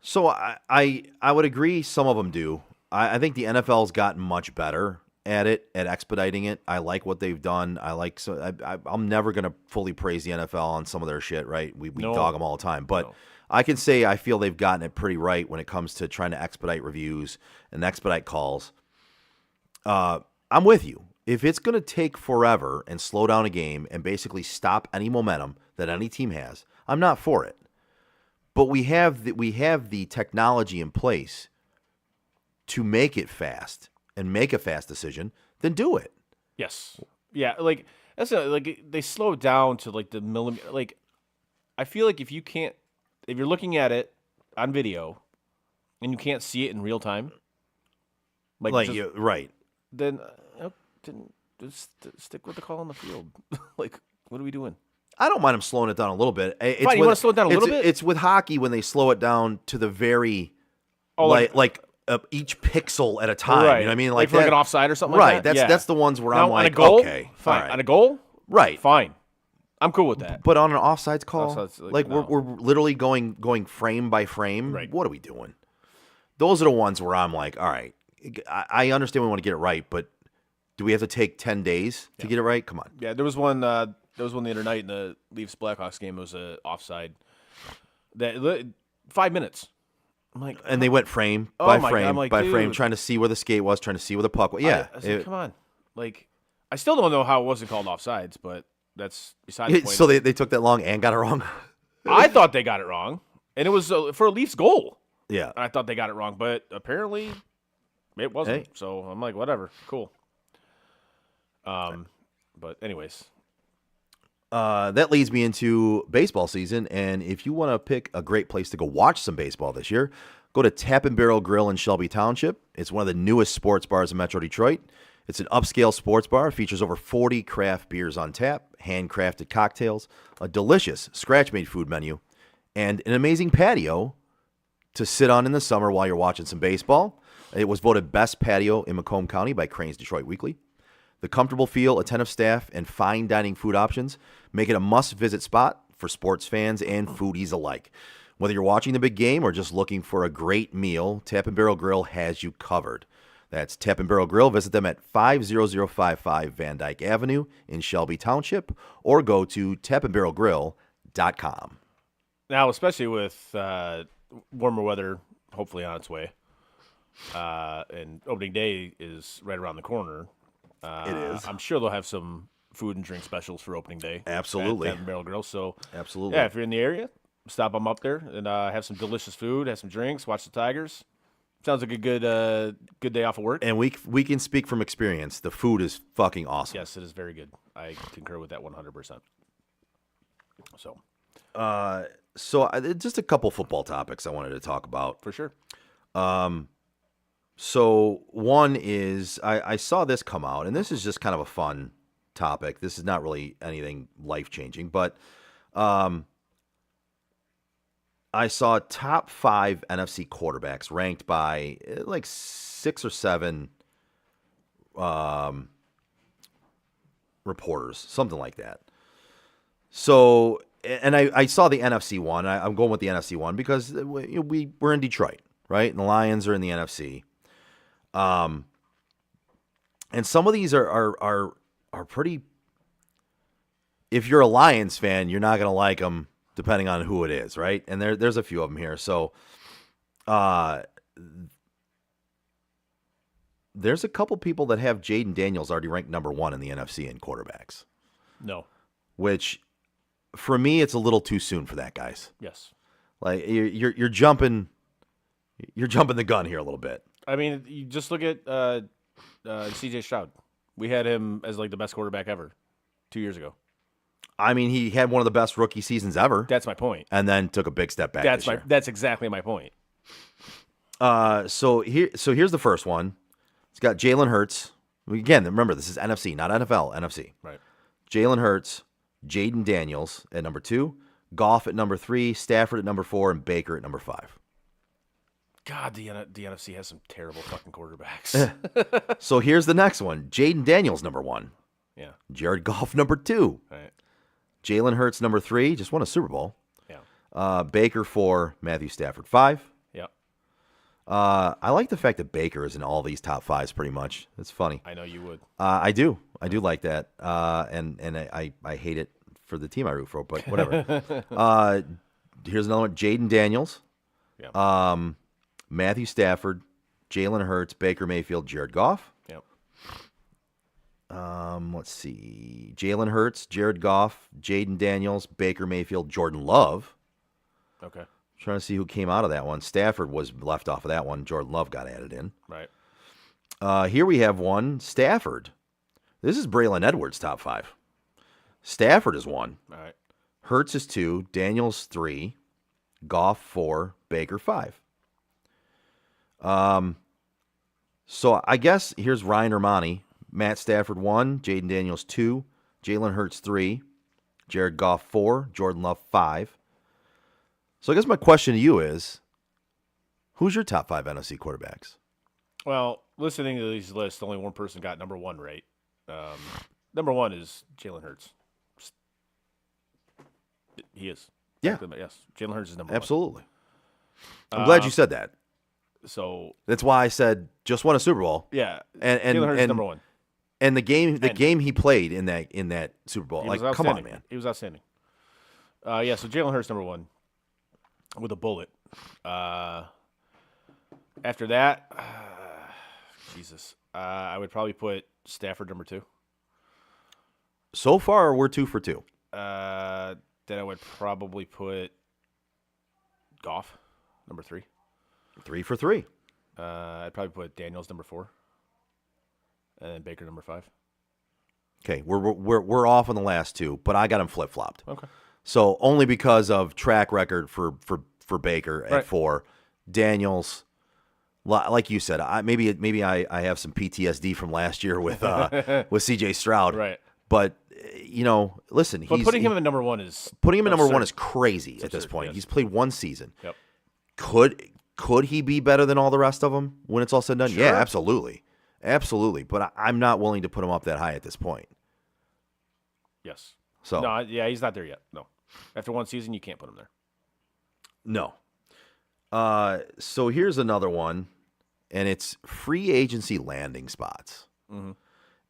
So I would agree some of them do. I think the NFL's gotten much better at expediting it. I like what they've done. I'm never going to fully praise the NFL on some of their shit, right? We dog them all the time. But I can say I feel they've gotten it pretty right when it comes to trying to expedite reviews and expedite calls. I'm with you. If it's going to take forever and slow down a game and basically stop any momentum that any team has, I'm not for it. But we have the technology in place to make it fast and make a fast decision, then do it. Yes. Yeah, like that's like they slow it down to like the millimeter. Like I feel like if you're looking at it on video and you can't see it in real time, Right. then just stick with the call on the field. Like, what are we doing? I don't mind them slowing it down a little bit. It's Fine, you wanna slow it down a little bit? It's with hockey when they slow it down to the very, each pixel at a time. Right. You know what I mean? Like for like that- an offside or something Right. like that? That's the ones where Now, I'm on a like, goal, okay, fine. all right. On a goal, Right. fine. I'm cool with that. But on an offsides call, Offsides, like no. we're literally going frame by frame. Right. What are we doing? Those are the ones where I'm like, all right, I understand we want to get it right, but do we have to take 10 days to get it right? Come on. Yeah, there was one. There was one the other night in the Leafs Blackhawks game. It was a offside. 5 minutes. I'm like, And they went frame Oh by my God, frame I'm like, by frame, dude. trying to see where the skate was, trying to see where the puck was. Yeah. I was like, come on. Like, I still don't know how it wasn't called offsides, but that's beside the point. So they took that long and got it wrong? I thought they got it wrong, and it was for a Leafs goal. Yeah. I thought they got it wrong, but apparently it wasn't. Hey. So I'm like, whatever, cool. But anyways, That leads me into baseball season, and if you want to pick a great place to go watch some baseball this year, go to Tap and Barrel Grill in Shelby Township. It's one of the newest sports bars in Metro Detroit. It's an upscale sports bar, features over 40 craft beers on tap, handcrafted cocktails, a delicious scratch-made food menu, and an amazing patio to sit on in the summer while you're watching some baseball. It was voted best patio in Macomb County by Cranes Detroit Weekly. The comfortable feel, attentive staff, and fine dining food options make it a must-visit spot for sports fans and foodies alike. Whether you're watching the big game or just looking for a great meal, Tap and Barrel Grill has you covered. That's Tap and Barrel Grill. Visit them at 50055 Van Dyke Avenue in Shelby Township, or go to tapandbarrelgrill.com. now especially with warmer weather, hopefully on its way, and opening day is right around the corner. It is. I'm sure they'll have some food and drink specials for opening day. Absolutely. At Tap and Barrel Grill. So Absolutely. yeah, if you're in the area, stop them up there and have some delicious food, have some drinks, watch the Tigers. Sounds like a good day off of work. And we can speak from experience. The food is fucking awesome. Yes, it is very good. I concur with that 100%. So Just a couple football topics I wanted to talk about. for sure. So one is I saw this come out, and this is just kind of a fun topic. This is not really anything life-changing, but I saw top 5 NFC quarterbacks ranked by like 6 or 7 reporters, something like that. So, and I saw the NFC one. I'm going with the NFC one because we're in Detroit, right? And the Lions are in the NFC. And some of these are pretty. If you're a Lions fan, you're not going to like them, depending on who it is, right? And there's a few of them here. So, there's a couple people that have Jaden Daniels already ranked number 1 in the NFC in quarterbacks, No. which for me it's a little too soon for that, guys. Yes. Like you're jumping the gun here a little bit. I mean, you just look at C.J. Stroud. We had him as like the best quarterback ever 2 years ago. I mean, he had one of the best rookie seasons ever, That's my point. and then took a big step back. That's exactly my point. So here's the first one. It's got Jalen Hurts. Again, remember this is NFC, not NFL. NFC. Right. Jalen Hurts, Jaden Daniels at number 2, Goff at number 3, Stafford at number 4, and Baker at number 5. God, the NFC has some terrible fucking quarterbacks. So here's the next one. Jaden Daniels number 1, Yeah. Jared Goff number 2, Right. Jalen Hurts number 3, just won a Super Bowl. Yeah. Baker 4, Matthew Stafford 5. Yeah. I like the fact that Baker is in all these top 5s pretty much. It's funny. I know you would. I do like that. And I hate it for the team I root for, but whatever. Here's another one. Jaden Daniels. Yeah. Matthew Stafford, Jalen Hurts, Baker Mayfield, Jared Goff. Yep. Let's see. Jalen Hurts, Jared Goff, Jaden Daniels, Baker Mayfield, Jordan Love. Okay. Trying to see who came out of that one. Stafford was left off of that one. Jordan Love got added in. Right. Here we have one. Stafford. This is Braylon Edwards' top 5. Stafford is 1. All right. Hurts is 2. Daniels 3. Goff 4. Baker 5. So I guess here's Ryan Ermani. Matt Stafford 1. Jaden Daniels 2. Jalen Hurts 3. Jared Goff 4. Jordan Love 5. So I guess my question to you is, who's your top 5 NFC quarterbacks? Well, listening to these lists, only one person got number 1 right. Number 1 is Jalen Hurts. He is. Yeah. Yes. Jalen Hurts is number Absolutely. I'm glad you said that. 1. So That's why I said just won a Super Bowl. yeah, And Jalen Hurts is number 1. And the game he played in that Super Bowl, He like, was come on, outstanding. man. He was outstanding. Yeah, so Jalen Hurts number 1 with a bullet. After that, Jesus, I would probably put Stafford number 2. So far, we're 2 for 2. Then I would probably put Goff number 3. 3 for 3. I'd probably put Daniels number 4, and then Baker number 5. Okay, we're off on the last 2, but I got him flip flopped. Okay. So only because of track record for Baker at Right. 4, Daniels. Like you said, maybe I have some PTSD from last year with C.J. Stroud. Right. But listen, But putting him at number 1 is putting him at number 1 absurd. is crazy at this absurd, point. yes. He's played 1 season. Yep. Could he be better than all the rest of them when it's all said and done? Sure. Yeah, absolutely. But I'm not willing to put him up that high at this point. Yes. So No, yeah, he's not there yet. No. After 1 season, you can't put him there. no. So here's another one, and it's free agency landing spots,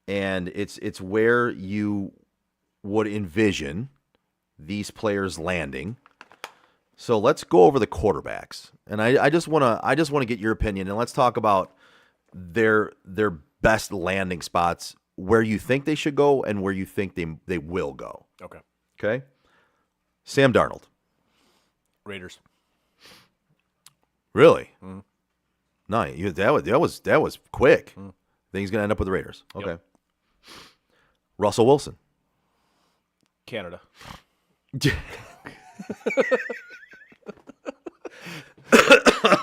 and it's where you would envision these players landing. So let's go over the quarterbacks, and I just want to get your opinion, and let's talk about their best landing spots, where you think they should go and where you think they will go. Okay. Okay, Sam Darnold. Raiders. Really? No, that was quick. Think he's gonna end up with the Raiders. Okay. Yep. Russell Wilson. Canada.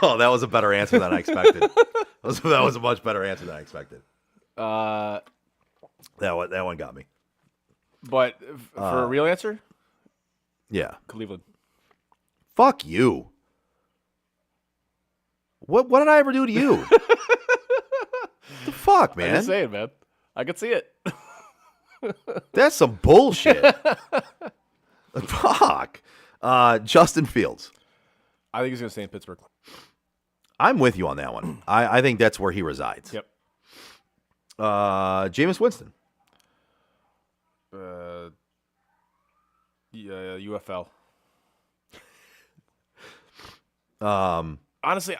Oh, that was a better answer than I expected. That was a much better answer than I expected. That one got me. But for a real answer, Yeah. Cleveland. Fuck you. What did I ever do to you? The fuck, I'm man? just saying, man. I could see it. That's some bullshit. Fuck. Justin Fields. I think he's going to stay in Pittsburgh. I'm with you on that one. I think that's where he resides. Yep. Jameis Winston. UFL. Honestly,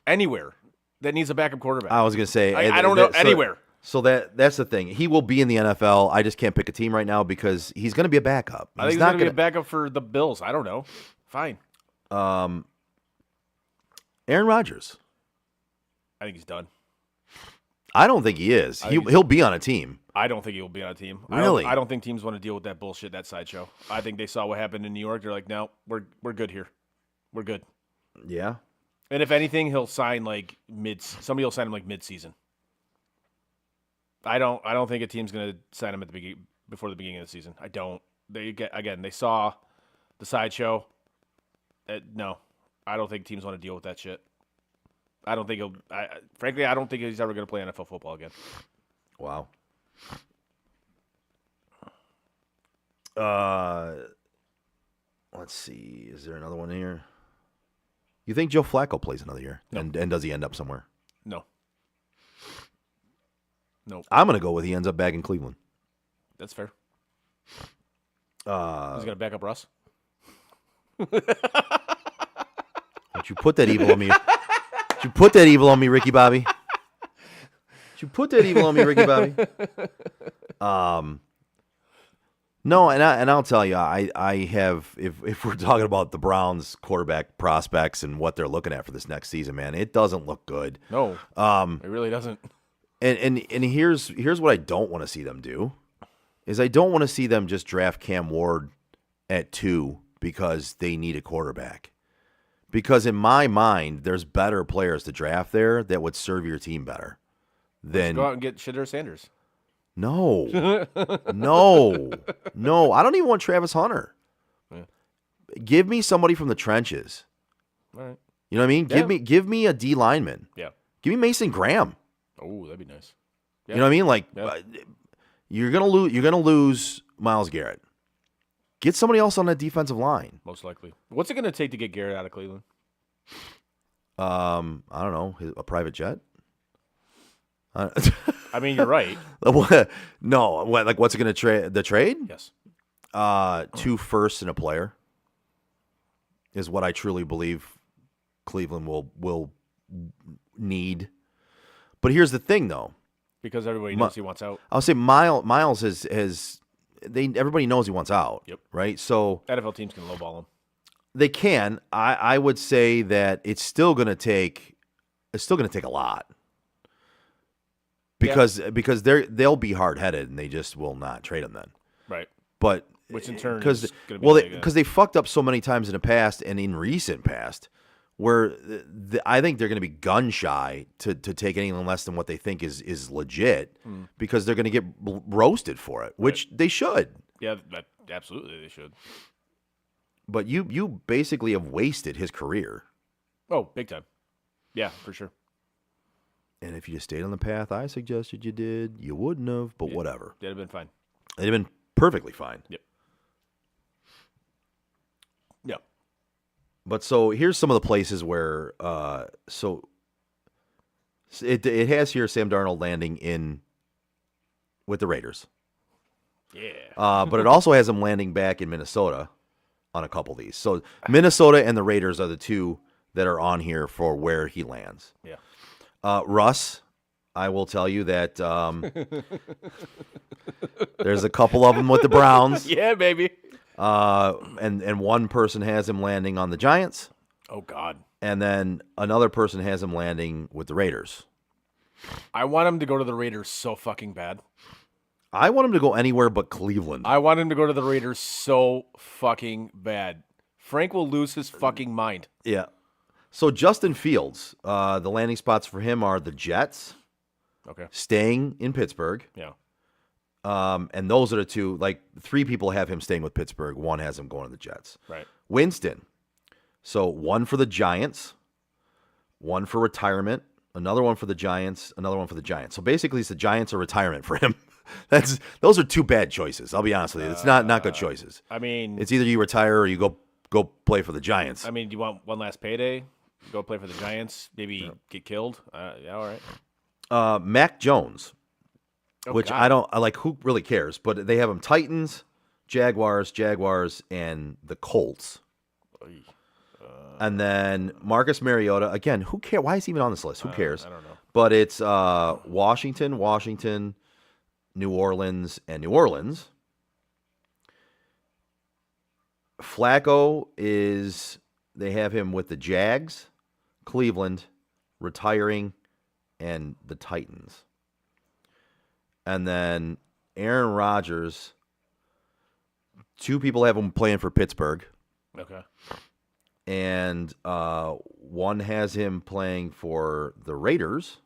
Anywhere that needs a backup quarterback. I was gonna say I don't know anywhere. So that's the thing. He will be in the NFL. I just can't pick a team right now because he's going to be a backup. I think he's going to be a backup for the Bills. I don't know. Fine. Aaron Rodgers. I think he's done. I don't think he is. He'll be on a team. I don't think he will be on a team. Really? I don't think teams want to deal with that bullshit, that sideshow. I think they saw what happened in New York. They're like, no, we're good here. We're good. Yeah. And if anything, he'll sign somebody will sign him like mid-season. I don't think a team's going to sign him before the beginning of the season. I don't. They saw the sideshow. No, I don't think teams want to deal with that shit. I don't think frankly, I don't think he's ever going to play NFL football again. Wow. Let's see. Is there another one here? You think Joe Flacco plays another year? No. And does he end up somewhere? No. Nope. I'm going to go with he ends up back in Cleveland. That's fair. He's going to back up Russ. Don't you put that evil on me. Don't you put that evil on me, Ricky Bobby. Don't you put that evil on me, Ricky Bobby. No, and I'll tell you, I have if we're talking about the Browns quarterback prospects and what they're looking at for this next season, man, it doesn't look good. No, it really doesn't. And here's what I don't want to see them do, is I don't want to see them just draft Cam Ward at 2 because they need a quarterback. Because in my mind, there's better players to draft there that would serve your team better than Go out and get Shedeur Sanders. No. No. I don't even want Travis Hunter. Yeah. Give me somebody from the trenches. All right. You know what I mean? Yeah. Give me a D lineman. Yeah. Give me Mason Graham. Oh, that'd be nice. You know what I mean? Like Yeah. you're gonna lose Myles Garrett. Get somebody else on that defensive line. Most likely. What's it going to take to get Garrett out of Cleveland? I don't know, a private jet. I mean, you're right. No, what's it going to trade? The trade? Yes. 2 firsts and a player is what I truly believe Cleveland will need. But here's the thing, though. Because everybody knows he wants out. I'll say Miles has everybody knows he wants out. Yep. Right. So NFL teams can lowball him. they can. I would say that it's still going to take a lot. Because they'll be hard headed and they just will not trade him then. Right. But Which in turn is going to be because they fucked up so many times in the past and in recent past, where I think they're going to be gun shy to take anything less than what they think is legit, because they're going to get roasted for it, which they should. Yeah, absolutely they should. But you basically have wasted his career. Oh, big time. Yeah, for sure. And if you just stayed on the path I suggested you did, you wouldn't have. But Yeah. whatever, That'd have been fine. it'd have been perfectly fine. Yep. Yep. But so here's some of the places where it has here Sam Darnold landing with the Raiders. Yeah. But it also has him landing back in Minnesota on a couple of these. So Minnesota and the Raiders are the two that are on here for where he lands. Yeah. Russ, I will tell you that there's a couple of them with the Browns. Yeah, baby. And one person has him landing on the Giants. Oh, God. And then another person has him landing with the Raiders. I want him to go to the Raiders so fucking bad. I want him to go anywhere but Cleveland. I want him to go to the Raiders so fucking bad. Frank will lose his fucking mind. Yeah. So Justin Fields, the landing spots for him are the Jets, Okay. staying in Pittsburgh. Yeah. And those are the two, like 3 people have him staying with Pittsburgh. 1 has him going to the Jets. Right. Winston. So 1 for the Giants, 1 for retirement, another 1 for the Giants, another 1 for the Giants. So basically it's the Giants or retirement for him. Those are 2 bad choices. I'll be honest with you. It's not good choices. I mean, It's either you retire or you go play for the Giants. do you want one last payday? Go play for the Giants? Maybe get killed? Yeah, all right. Mac Jones, Oh, which God. I like, who really cares? But they have him Titans, Jaguars, and the Colts. And then Marcus Mariota, again, who cares? Why is he even on this list? Who cares? I don't know. But it's Washington, New Orleans, and New Orleans. Flacco they have him with the Jags, Cleveland, retiring, and the Titans. And then Aaron Rodgers, 2 people have him playing for Pittsburgh. Okay. And 1 has him playing for the Raiders,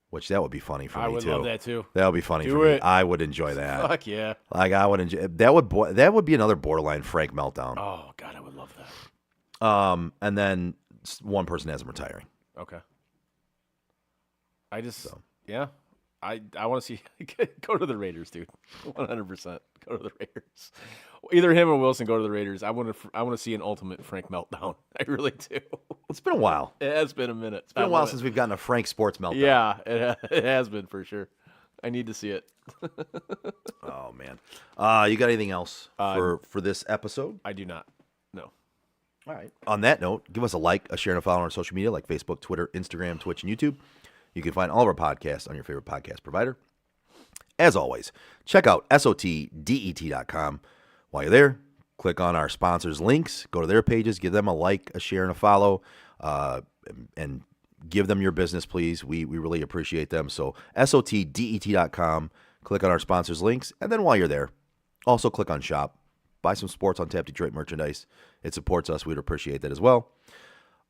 which that would be funny for I me would too. love that too. That would be funny Do for me. it. I would enjoy that. Fuck yeah. Like I would enjoy that. Would be another borderline Frank meltdown. Oh, God, I would love that. And then 1 person has him retiring. Okay. Yeah. I want to see go to the Raiders, dude. 100% go to the Raiders. Either him or Wilson go to the Raiders. I want to see an ultimate Frank meltdown. I really do. It's been a while. It has been a minute. It's been a while since we've gotten a Frank sports meltdown. Yeah, it has been for sure. I need to see it. Oh man. You got anything else for this episode? I do not. No. All right. On that note, give us a like, a share, and a follow on our social media like Facebook, Twitter, Instagram, Twitch, and YouTube. You can find all of our podcasts on your favorite podcast provider. As always, check out SOTDET.com. While you're there, click on our sponsors' links, go to their pages, give them a like, a share, and a follow, and give them your business, please. We really appreciate them. So SOTDET.com, click on our sponsors' links, and then while you're there, also click on shop. Buy some Sports on Tap Detroit merchandise. It supports us. We'd appreciate that as well.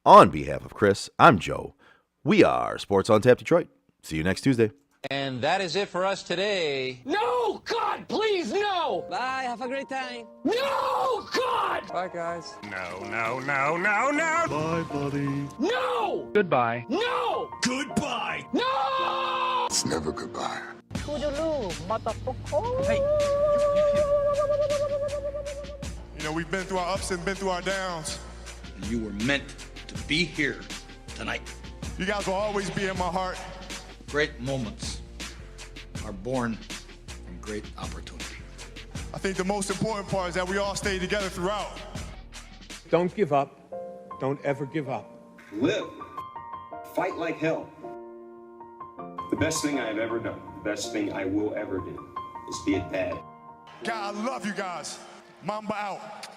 On behalf of Chris, I'm Joe. We are Sports on Tap Detroit. See you next Tuesday. And that is it for us today. No! God, please, no! Bye, have a great time. No! God! Bye, guys. No! Bye, buddy. No! Goodbye. No! Goodbye. No! It's never goodbye. You know, we've been through our ups and been through our downs. You were meant to be here tonight. You guys will always be in my heart. Great moments are born from great opportunity. I think the most important part is that we all stay together throughout. Don't give up. Don't ever give up. Live. Fight like hell. The best thing I have ever done, the best thing I will ever do, is be a dad. God, I love you guys. Mamba out.